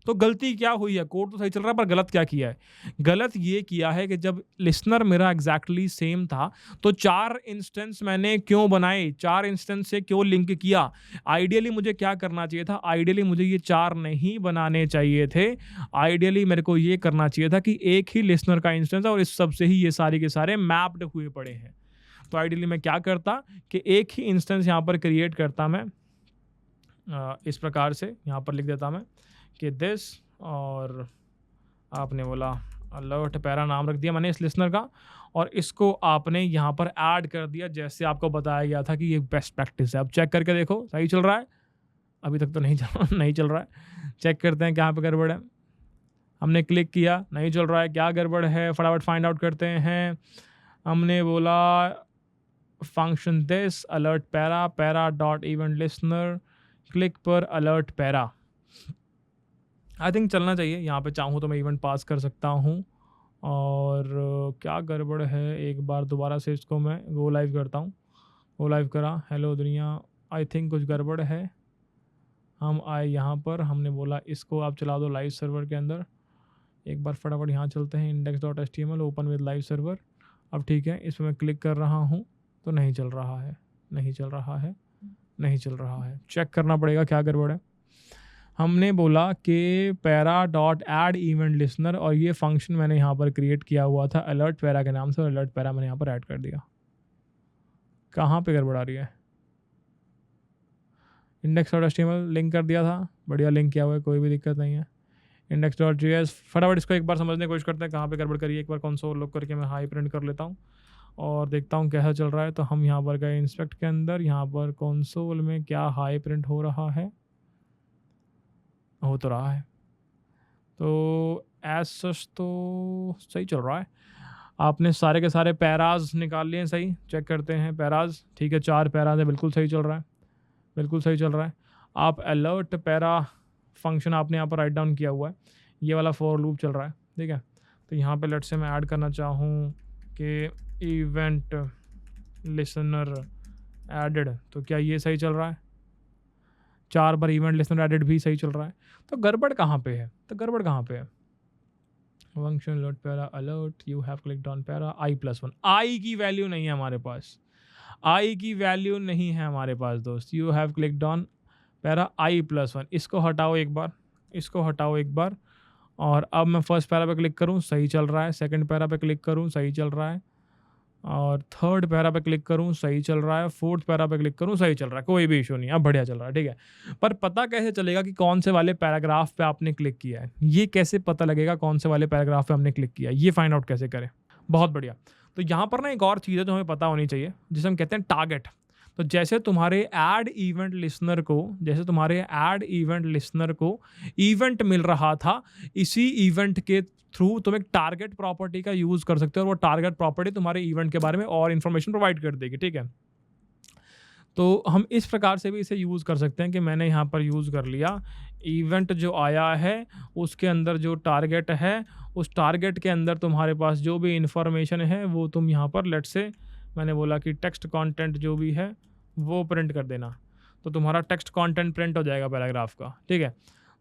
तो गलती क्या हुई है? कोड तो सही चल रहा है पर गलत क्या किया है? गलत ये किया है कि जब लिसनर मेरा एग्जैक्टली सेम था तो 4 इंस्टेंस मैंने क्यों बनाए, 4 इंस्टेंस से क्यों लिंक किया? आइडियली मुझे क्या करना चाहिए था? आइडियली मुझे ये 4 नहीं बनाने चाहिए थे। आइडियली मेरे को ये करना चाहिए था कि एक ही लिसनर का इंस्टेंस है और इस सब से ही ये सारे के सारे मैप्ड हुए पड़े हैं। तो आइडियली मैं क्या करता कि एक ही इंस्टेंस यहाँ पर क्रिएट करता मैं, इस प्रकार से यहाँ पर लिख देता मैं कि दिस, और आपने बोला अलर्ट पैरा नाम रख दिया मैंने इस लिसनर का, और इसको आपने यहाँ पर ऐड कर दिया जैसे आपको बताया गया था कि ये बेस्ट प्रैक्टिस है। अब चेक करके देखो सही चल रहा है? अभी तक तो नहीं चल नहीं चल रहा है। चेक करते हैं कहाँ पे गड़बड़ है। हमने क्लिक किया, नहीं चल रहा है, क्या गड़बड़ है? फटाफट फाइंड आउट करते हैं। हमने बोला function this alert para, para dot event listener, click पर अलर्ट पैरा। आई थिंक चलना चाहिए। यहाँ पे चाहूँ तो मैं इवेंट पास कर सकता हूँ। और क्या गड़बड़ है, एक बार दोबारा से इसको मैं गो लाइव करता हूँ। गो लाइव करा, हेलो दुनिया, आई थिंक कुछ गड़बड़ है। हम आए यहाँ पर, हमने बोला इसको आप चला दो लाइव सर्वर के अंदर। एक बार फटाफट यहाँ चलते हैं, index.html open with live server. अब ठीक है, इस पर मैं क्लिक कर रहा हूँ तो नहीं चल रहा है, नहीं चल रहा है, नहीं चल रहा है। चेक करना पड़ेगा क्या गड़बड़ है। हमने बोला कि para dot add event listener, और ये फंक्शन मैंने यहाँ पर क्रिएट किया हुआ था अलर्ट पैरा के नाम से, और अलर्ट पैरा मैंने यहाँ पर ऐड कर दिया। कहाँ पे गड़बड़ आ रही है? index.html लिंक कर दिया था, बढ़िया लिंक किया हुआ है, कोई भी दिक्कत नहीं है। index.js, फटाफट इसको एक बार समझने की कोशिश करते हैं कहाँ पे गड़बड़ करिए। एक बार कंसोल लॉग करके मैं हाई प्रिंट कर लेता हूँ और देखता हूँ कैसा चल रहा है। तो हम यहाँ पर गए इंस्पेक्ट के अंदर, यहाँ पर कंसोल में क्या हाई प्रिंट हो रहा है, हो तो रहा है। तो एज सच तो सही चल रहा है। आपने सारे के सारे पैराज निकाल लिए सही, चेक करते हैं पैराज। ठीक है, 4 पैराज है, बिल्कुल सही चल रहा है, बिल्कुल सही चल रहा है। आप अलर्ट पैरा फंक्शन आपने यहाँ पर राइट डाउन किया हुआ है, ये वाला फॉर लूप चल रहा है, ठीक है। तो यहाँ पे लेट से मैं ऐड करना चाहूँ कि इवेंट लिसनर एडेड, तो क्या ये सही चल रहा है? 4 बार इवेंट लिसनर एडेड भी सही चल रहा है। तो गड़बड़ कहाँ पे है? तो गड़बड़ कहाँ पे है? Function alert para alert, you have clicked on para i+1। आई की वैल्यू नहीं है हमारे पास, आई की वैल्यू नहीं है हमारे पास दोस्त। You have clicked on para i+1, इसको हटाओ एक बार, इसको हटाओ एक बार। और अब मैं फर्स्ट पैरा पे क्लिक करूँ, सही चल रहा है। सेकंड पैरा पे क्लिक करूँ, सही चल रहा है। और थर्ड पैरा पे क्लिक करूँ, सही चल रहा है। फोर्थ पैरा पे क्लिक करूँ, सही चल रहा है, कोई भी इशू नहीं है, अब बढ़िया चल रहा है, ठीक है। पर पता कैसे चलेगा कि कौन से वाले पैराग्राफ पे आपने क्लिक किया है? ये कैसे पता लगेगा कौन से वाले पैराग्राफ पे हमने क्लिक किया है? ये फाइंड आउट कैसे करें? बहुत बढ़िया। तो यहाँ पर ना एक और चीज़ है जो हमें पता होनी चाहिए, जिसे हम कहते हैं टारगेट। तो जैसे तुम्हारे ऐड इवेंट लिसनर को, जैसे तुम्हारे ऐड इवेंट लिसनर को इवेंट मिल रहा था, इसी इवेंट के थ्रू तुम एक टारगेट प्रॉपर्टी का यूज़ कर सकते हो, और वो टारगेट प्रॉपर्टी तुम्हारे इवेंट के बारे में और इन्फॉर्मेशन प्रोवाइड कर देगी, ठीक है। तो हम इस प्रकार से भी इसे यूज़ कर सकते हैं कि मैंने यहाँ पर यूज़ कर लिया, इवेंट जो आया है उसके अंदर जो टारगेट है, उस टारगेट के अंदर तुम्हारे पास जो भी इन्फॉर्मेशन है वो तुम यहाँ पर लेट से, मैंने बोला कि टेक्स्ट कंटेंट जो भी है वो प्रिंट कर देना। तो तुम्हारा टेक्स्ट कंटेंट प्रिंट हो जाएगा पैराग्राफ का, ठीक है।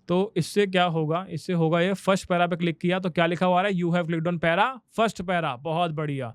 तो इससे क्या होगा? इससे होगा ये, फर्स्ट पैरा पे क्लिक किया तो क्या लिखा हुआ है? You have clicked on para first para, बहुत बढ़िया।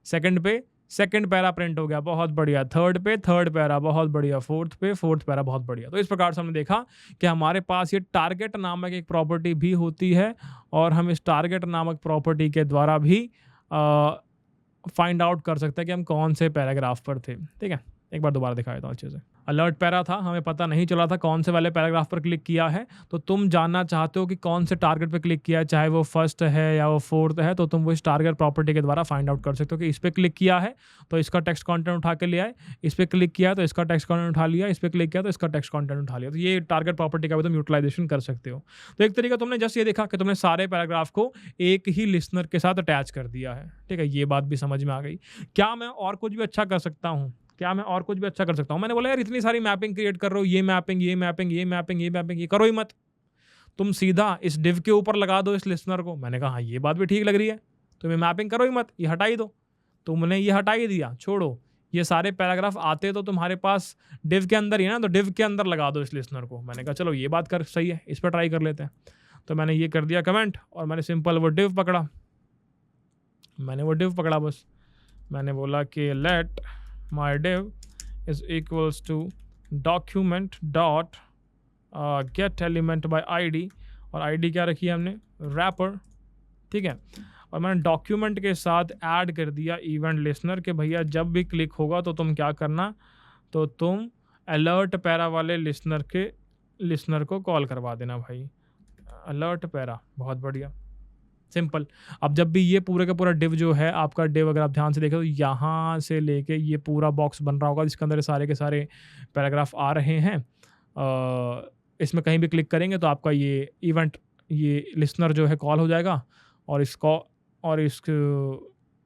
सेकंड पे सेकंड पैरा प्रिंट हो गया, बहुत बढ़िया। थर्ड पे थर्ड पैरा, बहुत बढ़िया। फोर्थ पे फोर्थ पैरा, बहुत बढ़िया। तो इस प्रकार से हमने देखा कि हमारे पास ये टारगेट नामक एक प्रॉपर्टी भी होती है और हम इस टारगेट नामक प्रॉपर्टी के द्वारा भी फाइंड आउट कर सकते हैं कि हम कौन से पैराग्राफ पर थे। ठीक है, एक बार दोबारा दिखा देता हूँ अच्छे से। अलर्ट पैरा था, हमें पता नहीं चला था कौन से वाले पैराग्राफ पर क्लिक किया है, तो तुम जानना चाहते हो कि कौन से टारगेट पर क्लिक किया है, चाहे वो फर्स्ट है या वो फोर्थ है, तो तुम वो इस टारगेट प्रॉपर्टी के द्वारा फाइंड आउट कर सकते हो कि इस पर क्लिक किया है तो इसका टेक्स्ट कंटेंट उठा के ले आए, इस पर क्लिक किया तो इसका टेक्स्ट कंटेंट उठा लिया, इस पर क्लिक किया तो इसका टेक्स्ट कंटेंट उठा लिया। तो ये टारगेट प्रॉपर्टी का भी तुम यूटिलाइजेशन कर सकते हो। तो एक तरीका तुमने जस्ट ये देखा कि तुमने सारे पैराग्राफ को एक ही लिसनर के साथ अटैच कर दिया है। ठीक है, ये बात भी समझ में आ गई। क्या मैं और कुछ भी अच्छा कर सकता हूँ? क्या मैं और कुछ भी अच्छा कर सकता हूँ? मैंने बोला यार इतनी सारी मैपिंग क्रिएट कर रहे हो, ये मैपिंग, ये मैपिंग, ये मैपिंग, ये मैपिंग, ये करो ही मत, तुम सीधा इस डिव के ऊपर लगा दो इस लिसनर को। मैंने कहा हाँ ये बात भी ठीक लग रही है, तुम ये मैपिंग करो ही मत, ये हटा ही दो। तुमने ये हटा ही दिया, छोड़ो, ये सारे पैराग्राफ आते तो तुम्हारे पास डिव के अंदर ही है ना, तो डिव के अंदर लगा दो इस लिसनर को। मैंने कहा चलो ये बात कर सही है, इस पर ट्राई कर लेते हैं। तो मैंने ये कर दिया कमेंट और मैंने सिंपल वो डिव पकड़ा, मैंने वो डिव पकड़ा बस। मैंने बोला कि let my div is equals to document dot get element by id, और id क्या रखी है हमने, रैपर। ठीक है, और मैंने डॉक्यूमेंट के साथ ऐड कर दिया इवेंट लिसनर के भैया जब भी क्लिक होगा तो तुम क्या करना, तो तुम अलर्ट पैरा वाले लिसनर को कॉल करवा देना भाई, अलर्ट पैरा। बहुत बढ़िया, सिंपल। अब जब भी ये पूरे का पूरा डिव जो है आपका डिव, अगर आप ध्यान से देखें तो यहाँ से लेके ये पूरा बॉक्स बन रहा होगा जिसके अंदर सारे के सारे पैराग्राफ आ रहे हैं। इसमें कहीं भी क्लिक करेंगे तो आपका ये इवेंट, ये लिसनर जो है कॉल हो जाएगा और इस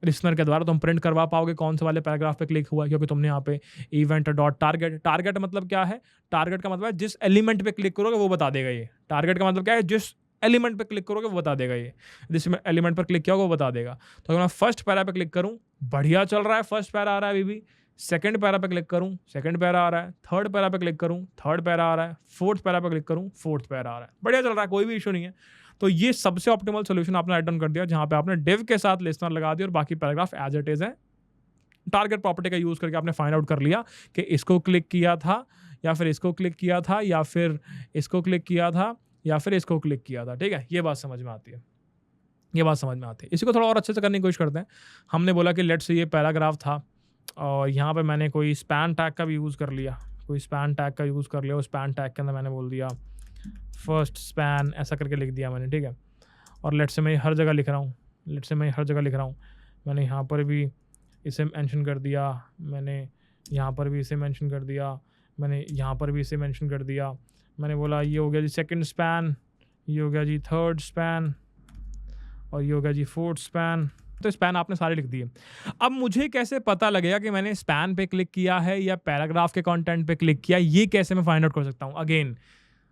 लिसनर के द्वारा तुम प्रिंट करवा पाओगे कौन से वाले पैराग्राफ पे क्लिक हुआ है, क्योंकि तुमने यहाँ पे इवेंट डॉट टारगेट, टारगेट मतलब क्या है, टारगेट का मतलब है जिस एलिमेंट पे क्लिक करोगे वो बता देगा। ये टारगेट का मतलब क्या है, जिस एलिमेंट पे क्लिक करोगे वो बता देगा, ये जिसमें एलिमेंट पर क्लिक किया होगा वो बता देगा। तो अगर मैं फर्स्ट पैरा पे क्लिक करूं, बढ़िया चल रहा है, फर्स्ट पैरा आ रहा है अभी भी। सेकंड पैरा पे क्लिक करूं, सेकंड पैरा आ रहा है। थर्ड पैरा पे क्लिक करूं, थर्ड पैरा आ रहा है। फोर्थ पैरा पे क्लिक करूं, फोर्थ पैरा आ रहा है। बढ़िया चल रहा है, कोई भी इशू नहीं है। तो ये सबसे ऑप्टिमल सोल्यूशन आपने राइट डाउन कर दिया, जहां पे आपने डिव के साथ लिसनर लगा दिया और बाकी पैराग्राफ एज इट इज है। टारगेट प्रॉपर्टी का यूज करके आपने फाइंड आउट कर लिया कि इसको क्लिक किया था या फिर इसको क्लिक किया था या फिर इसको क्लिक किया था या फिर इसको क्लिक किया था। ठीक है, ये बात समझ में आती है, ये बात समझ में आती है। इसी को थोड़ा और अच्छे से करने की कोशिश करते हैं। हमने बोला कि लेट्स से ये पैराग्राफ था और यहाँ पे मैंने कोई स्पैन टैग का भी यूज़ कर लिया, कोई स्पैन टैग का यूज़ कर लिया। उस स्पैन टैग के अंदर मैंने बोल दिया फर्स्ट स्पैन, ऐसा करके लिख दिया मैंने। ठीक है, और लेट्स से मैं हर जगह लिख रहा हूँ, लेट्स से मैं हर जगह लिख रहा हूँ। मैंने यहाँ पर भी इसे मेंशन कर दिया, मैंने यहाँ पर भी इसे मेंशन कर दिया, मैंने यहाँ पर भी इसे मेंशन कर दिया। मैंने बोला ये हो गया जी सेकंड स्पैन, ये हो गया जी थर्ड स्पैन और ये हो गया जी फोर्थ स्पैन। तो स्पैन आपने सारे लिख दिए। अब मुझे कैसे पता लगेगा कि मैंने स्पैन पे क्लिक किया है या पैराग्राफ के कंटेंट पे क्लिक किया, ये कैसे मैं फाइंड आउट कर सकता हूँ? अगेन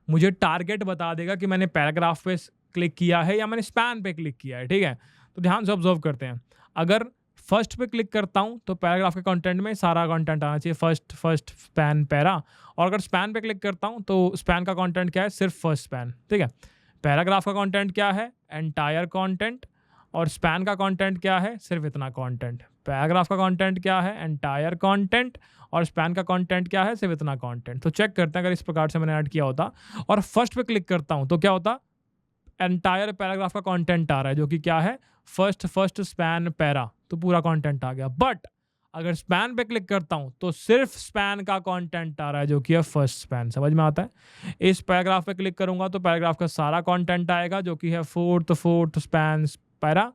मुझे टारगेट बता देगा कि मैंने पैराग्राफ पे क्लिक किया है या मैंने स्पैन पे क्लिक किया है। ठीक है, तो ध्यान से ऑब्जर्व करते हैं। अगर फर्स्ट पे क्लिक करता हूँ तो पैराग्राफ के कंटेंट में सारा कंटेंट आना चाहिए, फर्स्ट स्पैन पैरा। और अगर स्पैन पे क्लिक करता हूँ तो स्पैन का कंटेंट क्या है, सिर्फ फर्स्ट स्पैन। ठीक है, पैराग्राफ का कंटेंट क्या है, एंटायर कंटेंट। और स्पैन का कंटेंट क्या है, सिर्फ इतना कंटेंट। पैराग्राफ का कंटेंट क्या है, एंटायर कंटेंट। और स्पैन का कंटेंट क्या है, सिर्फ इतना कंटेंट। तो चेक करते हैं अगर इस प्रकार से मैंने ऐड किया होता और फर्स्ट पे क्लिक करता हूँ तो क्या होता, एंटायर पैराग्राफ का कंटेंट आ रहा है जो कि क्या है, फर्स्ट स्पैन पैरा, तो पूरा कंटेंट आ गया। बट अगर स्पैन पे क्लिक करता हूं तो सिर्फ स्पैन का कंटेंट आ रहा है जो कि है फर्स्ट स्पैन। समझ में आता है? इस पैराग्राफ पे क्लिक करूंगा तो पैराग्राफ का सारा कंटेंट आएगा जो कि है फोर्थ स्पैन पैरा।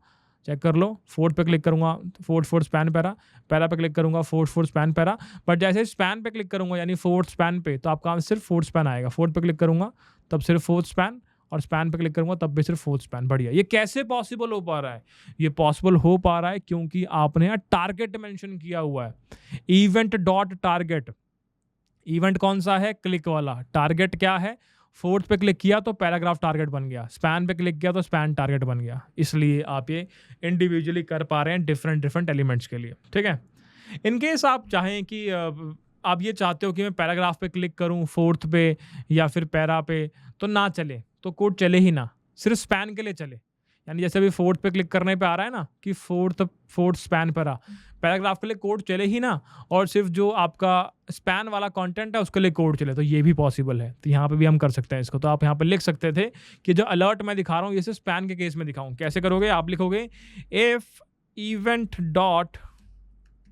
चेक कर लो, फोर्थ पे क्लिक करूंगा फोर्थ स्पैन पैरा, पैरा पे क्लिक करूंगा फोर्थ स्पैन पैरा। बट जैसे स्पैन पे क्लिक करूंगा यानी फोर्थ स्पैन पे, तो आपका सिर्फ फोर्थ स्पैन आएगा। फोर्थ पे क्लिक करूंगा तब सिर्फ फोर्थ स्पैन, और स्पैन पे क्लिक करूंगा तब भी सिर्फ फोर्थ स्पैन। बढ़िया। ये कैसे पॉसिबल हो पा रहा है? ये पॉसिबल हो पा रहा है क्योंकि आपने यहाँ टारगेट मेंशन किया हुआ है, इवेंट डॉट टारगेट। इवेंट कौन सा है, क्लिक वाला। टारगेट क्या है, फोर्थ पे क्लिक किया तो पैराग्राफ टारगेट बन गया, स्पैन पे क्लिक किया तो स्पैन टारगेट बन गया। इसलिए आप ये इंडिविजुअली कर पा रहे हैं डिफरेंट एलिमेंट्स के लिए। ठीक है, इनकेस आप चाहें कि आप ये चाहते हो कि मैं पैराग्राफ पे क्लिक करूं फोर्थ पे या फिर पैरा पे, तो ना चले, तो कोड चले ही ना, सिर्फ स्पैन के लिए चले। यानी जैसे अभी फोर्थ पे क्लिक करने पे आ रहा है ना कि फोर्थ स्पैन पर आ, पैराग्राफ के लिए कोड चले ही ना, और सिर्फ जो आपका स्पैन वाला कंटेंट है उसके लिए कोड चले, तो ये भी पॉसिबल है। तो यहाँ पे भी हम कर सकते हैं इसको। तो आप यहाँ पे लिख सकते थे कि जो अलर्ट मैं दिखा रहा हूँ ये सिर्फ स्पैन के केस में दिखाऊँ। कैसे करोगे? आप लिखोगे if event dot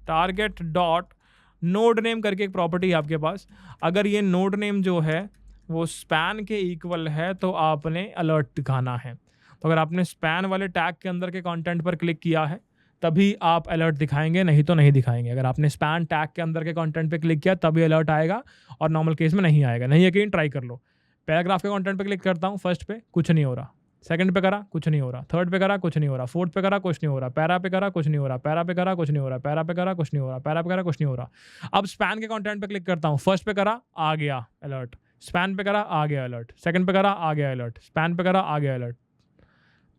target dot node name करके एक प्रॉपर्टी है आपके पास, अगर ये नोड नेम जो है वो स्पैन के इक्वल है तो आपने अलर्ट दिखाना है। तो अगर आपने स्पैन वाले टैग के अंदर के कंटेंट पर क्लिक किया है तभी आप अलर्ट दिखाएंगे, नहीं तो नहीं दिखाएंगे। अगर आपने स्पैन टैग के अंदर के कंटेंट पे क्लिक किया तभी अलर्ट आएगा, और नॉर्मल केस में नहीं आएगा। नहीं यकीन, ट्राई कर लो। पैराग्राफ के कंटेंट पे क्लिक करता हूँ, फर्स्ट पे कुछ नहीं हो रहा, सेकंड पे करा कुछ नहीं हो रहा, थर्ड पे करा कुछ नहीं हो रहा, फोर्थ पे करा कुछ नहीं हो रहा, पैरा पे करा कुछ नहीं हो रहा, पैरा पे करा कुछ नहीं हो रहा, पैरा पे करा कुछ नहीं हो रहा, पैरा पे करा कुछ नहीं हो रहा। अब स्पैन के कंटेंट पे क्लिक करता हूँ, फर्स्ट पे करा आ गया अलर्ट, स्पैन पे करा आ गया अलर्ट, सेकंड पे करा आ गया अलर्ट, स्पैन पे करा आ गया अलर्ट,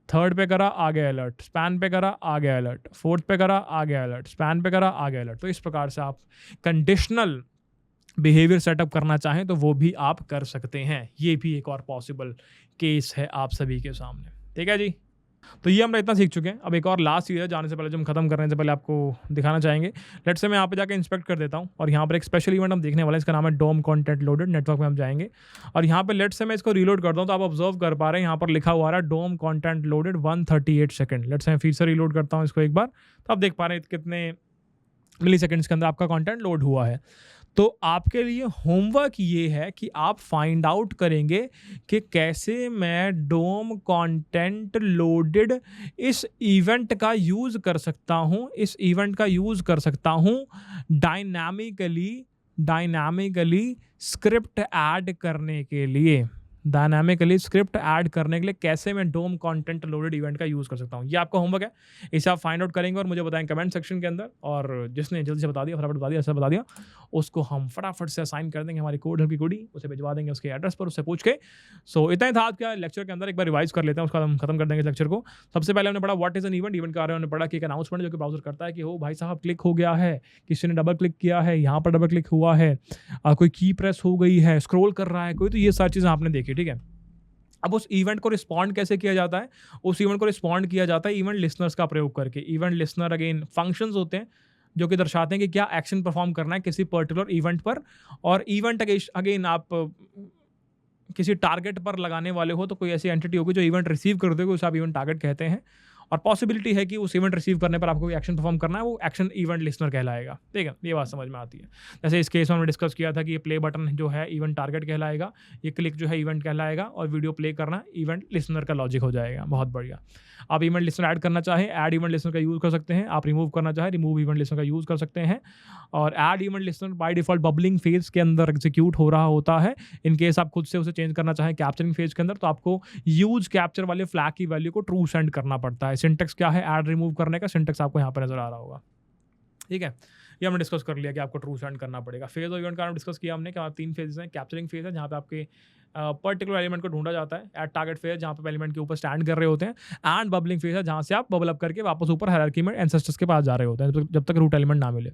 थर्ड पे करा आ गया अलर्ट, स्पैन पे करा आ गया अलर्ट, फोर्थ पे करा आ गया अलर्ट, स्पैन पे करा आ गया अलर्ट। तो इस प्रकार से आप कंडीशनल बिहेवियर सेटअप करना चाहें तो वो भी आप कर सकते हैं। ये भी एक और पॉसिबल केस है आप सभी के सामने। ठीक है जी, तो ये हम इतना सीख चुके हैं। अब एक और लास्ट चीज़ है जाने से पहले, जो हम खत्म करने से पहले आपको दिखाना चाहेंगे। लेट्स से मैं यहाँ पे जाकर इंस्पेक्ट कर देता हूँ, और यहाँ पर एक स्पेशल इवेंट हम देखने वाले हैं, इसका नाम है डोम कंटेंट लोडेड। नेटवर्क में हम जाएंगे और यहाँ पे लेट्स से मैं इसको रीलोड करता हूँ, तो आप ऑब्जर्व कर पा रहे हैं यहाँ पर लिखा हुआ है DOM content loaded 138 second. Let's see मैं फिर से रीलोड करता हूँ इसको एक बार, तो आप देख पा रहे हैं कितने मिली सेकेंड्स के अंदर आपका कंटेंट लोड हुआ है। तो आपके लिए होमवर्क ये है कि आप फाइंड आउट करेंगे कि कैसे मैं डोम कंटेंट लोडेड इस इवेंट का यूज़ कर सकता हूँ, इस इवेंट का यूज़ कर सकता हूँ डायनामिकली स्क्रिप्ट ऐड करने के लिए। डायनामिकली स्क्रिप्ट ऐड करने के लिए कैसे मैं डोम कंटेंट लोडेड इवेंट का यूज़ कर सकता हूँ, ये आपका होमवर्क है। इसे आप फाइंड आउट करेंगे और मुझे बताएंगे कमेंट सेक्शन के अंदर, और जिसने जल्दी से बता दिया, फटाफट बता दिया, ऐसा बता दिया, उसको हम फटाफट से असाइन कर देंगे हमारी कोड हल्की कोडी, उसे भिजवा देंगे उसके एड्रेस पर, उससे पूछ के। सो इतना ही था आज का लेक्चर के अंदर। एक बार रिवाइज कर लेते हैं, उसका हम खत्म कर देंगे इस लेक्चर को। सबसे पहले हमने पढ़ा what is an event. Event के बारे में हमने पढ़ा कि एक अनाउंसमेंट जो कि ब्राउजर करता है कि हो भाई साहब क्लिक हो गया है, किसी ने डबल क्लिक किया है, यहाँ पर डबल क्लिक हुआ है, कोई की प्रेस हो गई है, स्क्रॉल कर रहा है कोई, तो ये सारी चीज़ें आपने देखी। ठीक है, अब उस इवेंट को रिस्पॉन्ड कैसे किया जाता है? उस इवेंट को रिस्पॉन्ड किया जाता है इवेंट लिसनर्स का प्रयोग करके। इवेंट लिसनर अगेन फंक्शंस होते हैं जो कि दर्शाते हैं कि क्या एक्शन परफॉर्म करना है किसी पर्टिकुलर इवेंट पर। और इवेंट अगेन आप किसी टारगेट पर लगाने वाले हो तो कोई ऐसी एंटिटी होगी जो इवेंट रिसीव कर देगी, उसे आप इवेंट टारगेट कहते हैं। और पॉसिबिलिटी है कि उस इवेंट रिसीव करने पर आपको कोई एक्शन परफॉर्म करना है, वो एक्शन इवेंट लिसनर कहलाएगा। ठीक है, ये बात समझ में आती है। जैसे इस केस में हमने डिस्कस किया था कि ये प्ले बटन जो है इवेंट टारगेट कहलाएगा, ये क्लिक जो है इवेंट कहलाएगा, और वीडियो प्ले करना इवेंट लिसनर का लॉजिक हो जाएगा। बहुत बढ़िया। आप इवेंट लिसनर ऐड करना चाहें, ऐड इवेंट लिसनर का यूज़ कर सकते हैं। आप रिमूव करना चाहें, रिमूव इवेंट लिसनर का यूज़ कर सकते हैं। और add event listener by default bubbling phase के अंदर एग्जीक्यूट हो रहा होता है। इन केस आप खुद से उसे चेंज करना चाहें कैप्चरिंग फेज के अंदर, तो आपको यूज कैप्चर वाले फ्लैग की वैल्यू को ट्रू सेंड करना पड़ता है। सिंटेक्स क्या है ऐड रिमूव करने का? सिंटेक्स आपको यहाँ पर नजर आ रहा होगा। ठीक है, ये हमने डिस्कस कर लिया कि आपको ट्रू सेंड करना पड़ेगा। फेज और इवेंट का डिस्कस किया हमने कि 3 फेजेस हैं। कैप्चरिंग फेज है जहाँ पे आपके पर्टिकुलर एलिमेंट को ढूंढा जाता है। एट टारगेट फेज जहाँ पे एलिमेंट के ऊपर स्टैंड कर रहे होते हैं। एंड बबलिंग फेज है जहाँ से आप बबल अप करके वापस ऊपर हायरार्की में एंसेस्टर्स के पास जा रहे होते हैं जब तक रूट एलिमेंट ना मिले।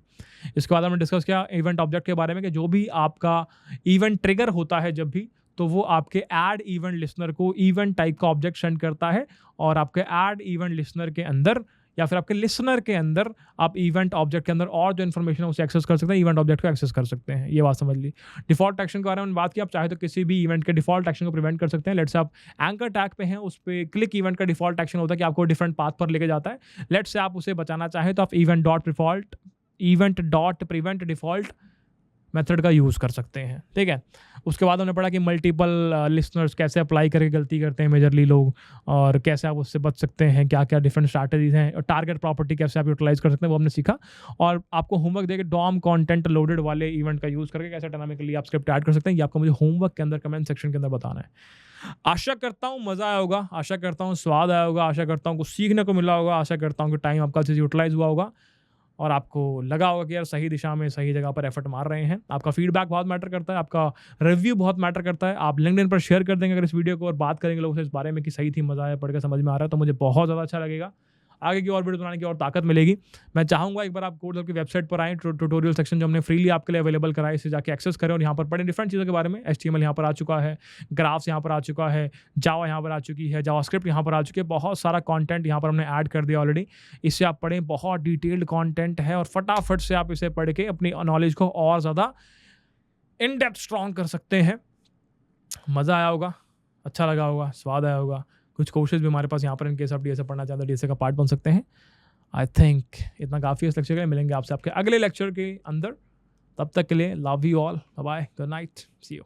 इसके बाद हमने डिस्कस किया इवेंट ऑब्जेक्ट के बारे में कि जो भी आपका इवेंट ट्रिगर होता है जब भी, तो वो आपके ऐड इवेंट लिसनर को इवेंट टाइप का ऑब्जेक्ट सेंड करता है, और आपके ऐड इवेंट लिसनर के अंदर या फिर आपके लिसनर के अंदर आप इवेंट ऑब्जेक्ट के अंदर और जो इन्फॉर्मेशन है उसे एक्सेस कर सकते हैं, इवेंट ऑब्जेक्ट को एक्सेस कर सकते हैं। ये बात समझ ली। डिफॉल्ट एक्शन के बारे में बात की, आप चाहे तो किसी भी इवेंट के डिफॉल्ट एक्शन को प्रिवेंट कर सकते हैं। लेट्स से आप एंकर टैग पे हैं, उस पर क्लिक इवेंट का डिफॉल्ट एक्शन होता है कि आपको डिफरेंट पाथ पर लेके जाता है। लेट्स से आप उसे बचाना चाहें तो आप event dot prevent default method का यूज़ कर सकते हैं। ठीक है, उसके बाद हमने पढ़ा कि मल्टीपल लिसनर्स कैसे अप्लाई करके गलती करते हैं मेजरली लोग, और कैसे आप उससे बच सकते हैं, क्या क्या डिफरेंट स्ट्रैटेजीज हैं, और टारगेट प्रॉपर्टी कैसे आप यूटिलाइज कर सकते हैं, वो हमने सीखा। और आपको होमवर्क देके डॉम कंटेंट लोडेड वाले इवेंट का यूज़ करके कैसे डायनामिकली आप स्क्रिप्ट ऐड कर सकते हैं, ये आपको मुझे होमवर्क के अंदर कमेंट सेक्शन के अंदर बताना है। आशा करता हूँ मज़ा आया होगा, आशा करता हूँ स्वाद आया होगा, आशा करता हूँ कुछ सीखने को मिला होगा, आशा करता हूँ कि टाइम आपका अच्छे से यूटिलाइज हुआ होगा और आपको लगा होगा कि यार सही दिशा में सही जगह पर एफर्ट मार रहे हैं। आपका फीडबैक बहुत मैटर करता है, आपका रिव्यू बहुत मैटर करता है। आप लिंक्डइन पर शेयर कर देंगे अगर इस वीडियो को, और बात करेंगे लोगों से इस बारे में कि सही थी, मज़ा आया, पढ़ के समझ में आ रहा है, तो मुझे बहुत ज़्यादा अच्छा लगेगा। आगे की और वीडियो बनाने की और ताकत मिलेगी। मैं चाहूँगा एक बार आप कोड की वेबसाइट पर आएँ, ट्यूटोरियल सेक्शन जो हमने फ्रीली आपके लिए अवेलेबल करा है, इसे जाके एक्सेस करें और यहाँ पर पढ़ें डिफरेंट चीज़ों के बारे में। एचटीएमएल यहाँ पर आ चुका है, ग्राफ्स यहाँ पर आ चुका है, जावा यहाँ पर आ चुकी है, जावास्क्रिप्ट यहाँ पर आ चुकी है, बहुत सारा कंटेंट यहाँ पर हमने ऐड कर दिया ऑलरेडी। इससे आप पढ़ें, बहुत डिटेल्ड कंटेंट है और फटाफट से आप इसे पढ़ के अपनी नॉलेज को और ज़्यादा इन डेप्थ स्ट्रॉन्ग कर सकते हैं। मज़ा आया होगा, अच्छा लगा होगा, स्वाद आया होगा। कुछ कोर्सेज भी हमारे पास यहाँ पर, इन केस आप डीएसए पढ़ना चाहते हैं, डीएसए का पार्ट बन सकते हैं। आई थिंक इतना काफ़ी है इस लेक्चर के लिए। मिलेंगे आपसे आपके अगले लेक्चर के अंदर। तब तक के लिए love you all, bye bye, good night, see you.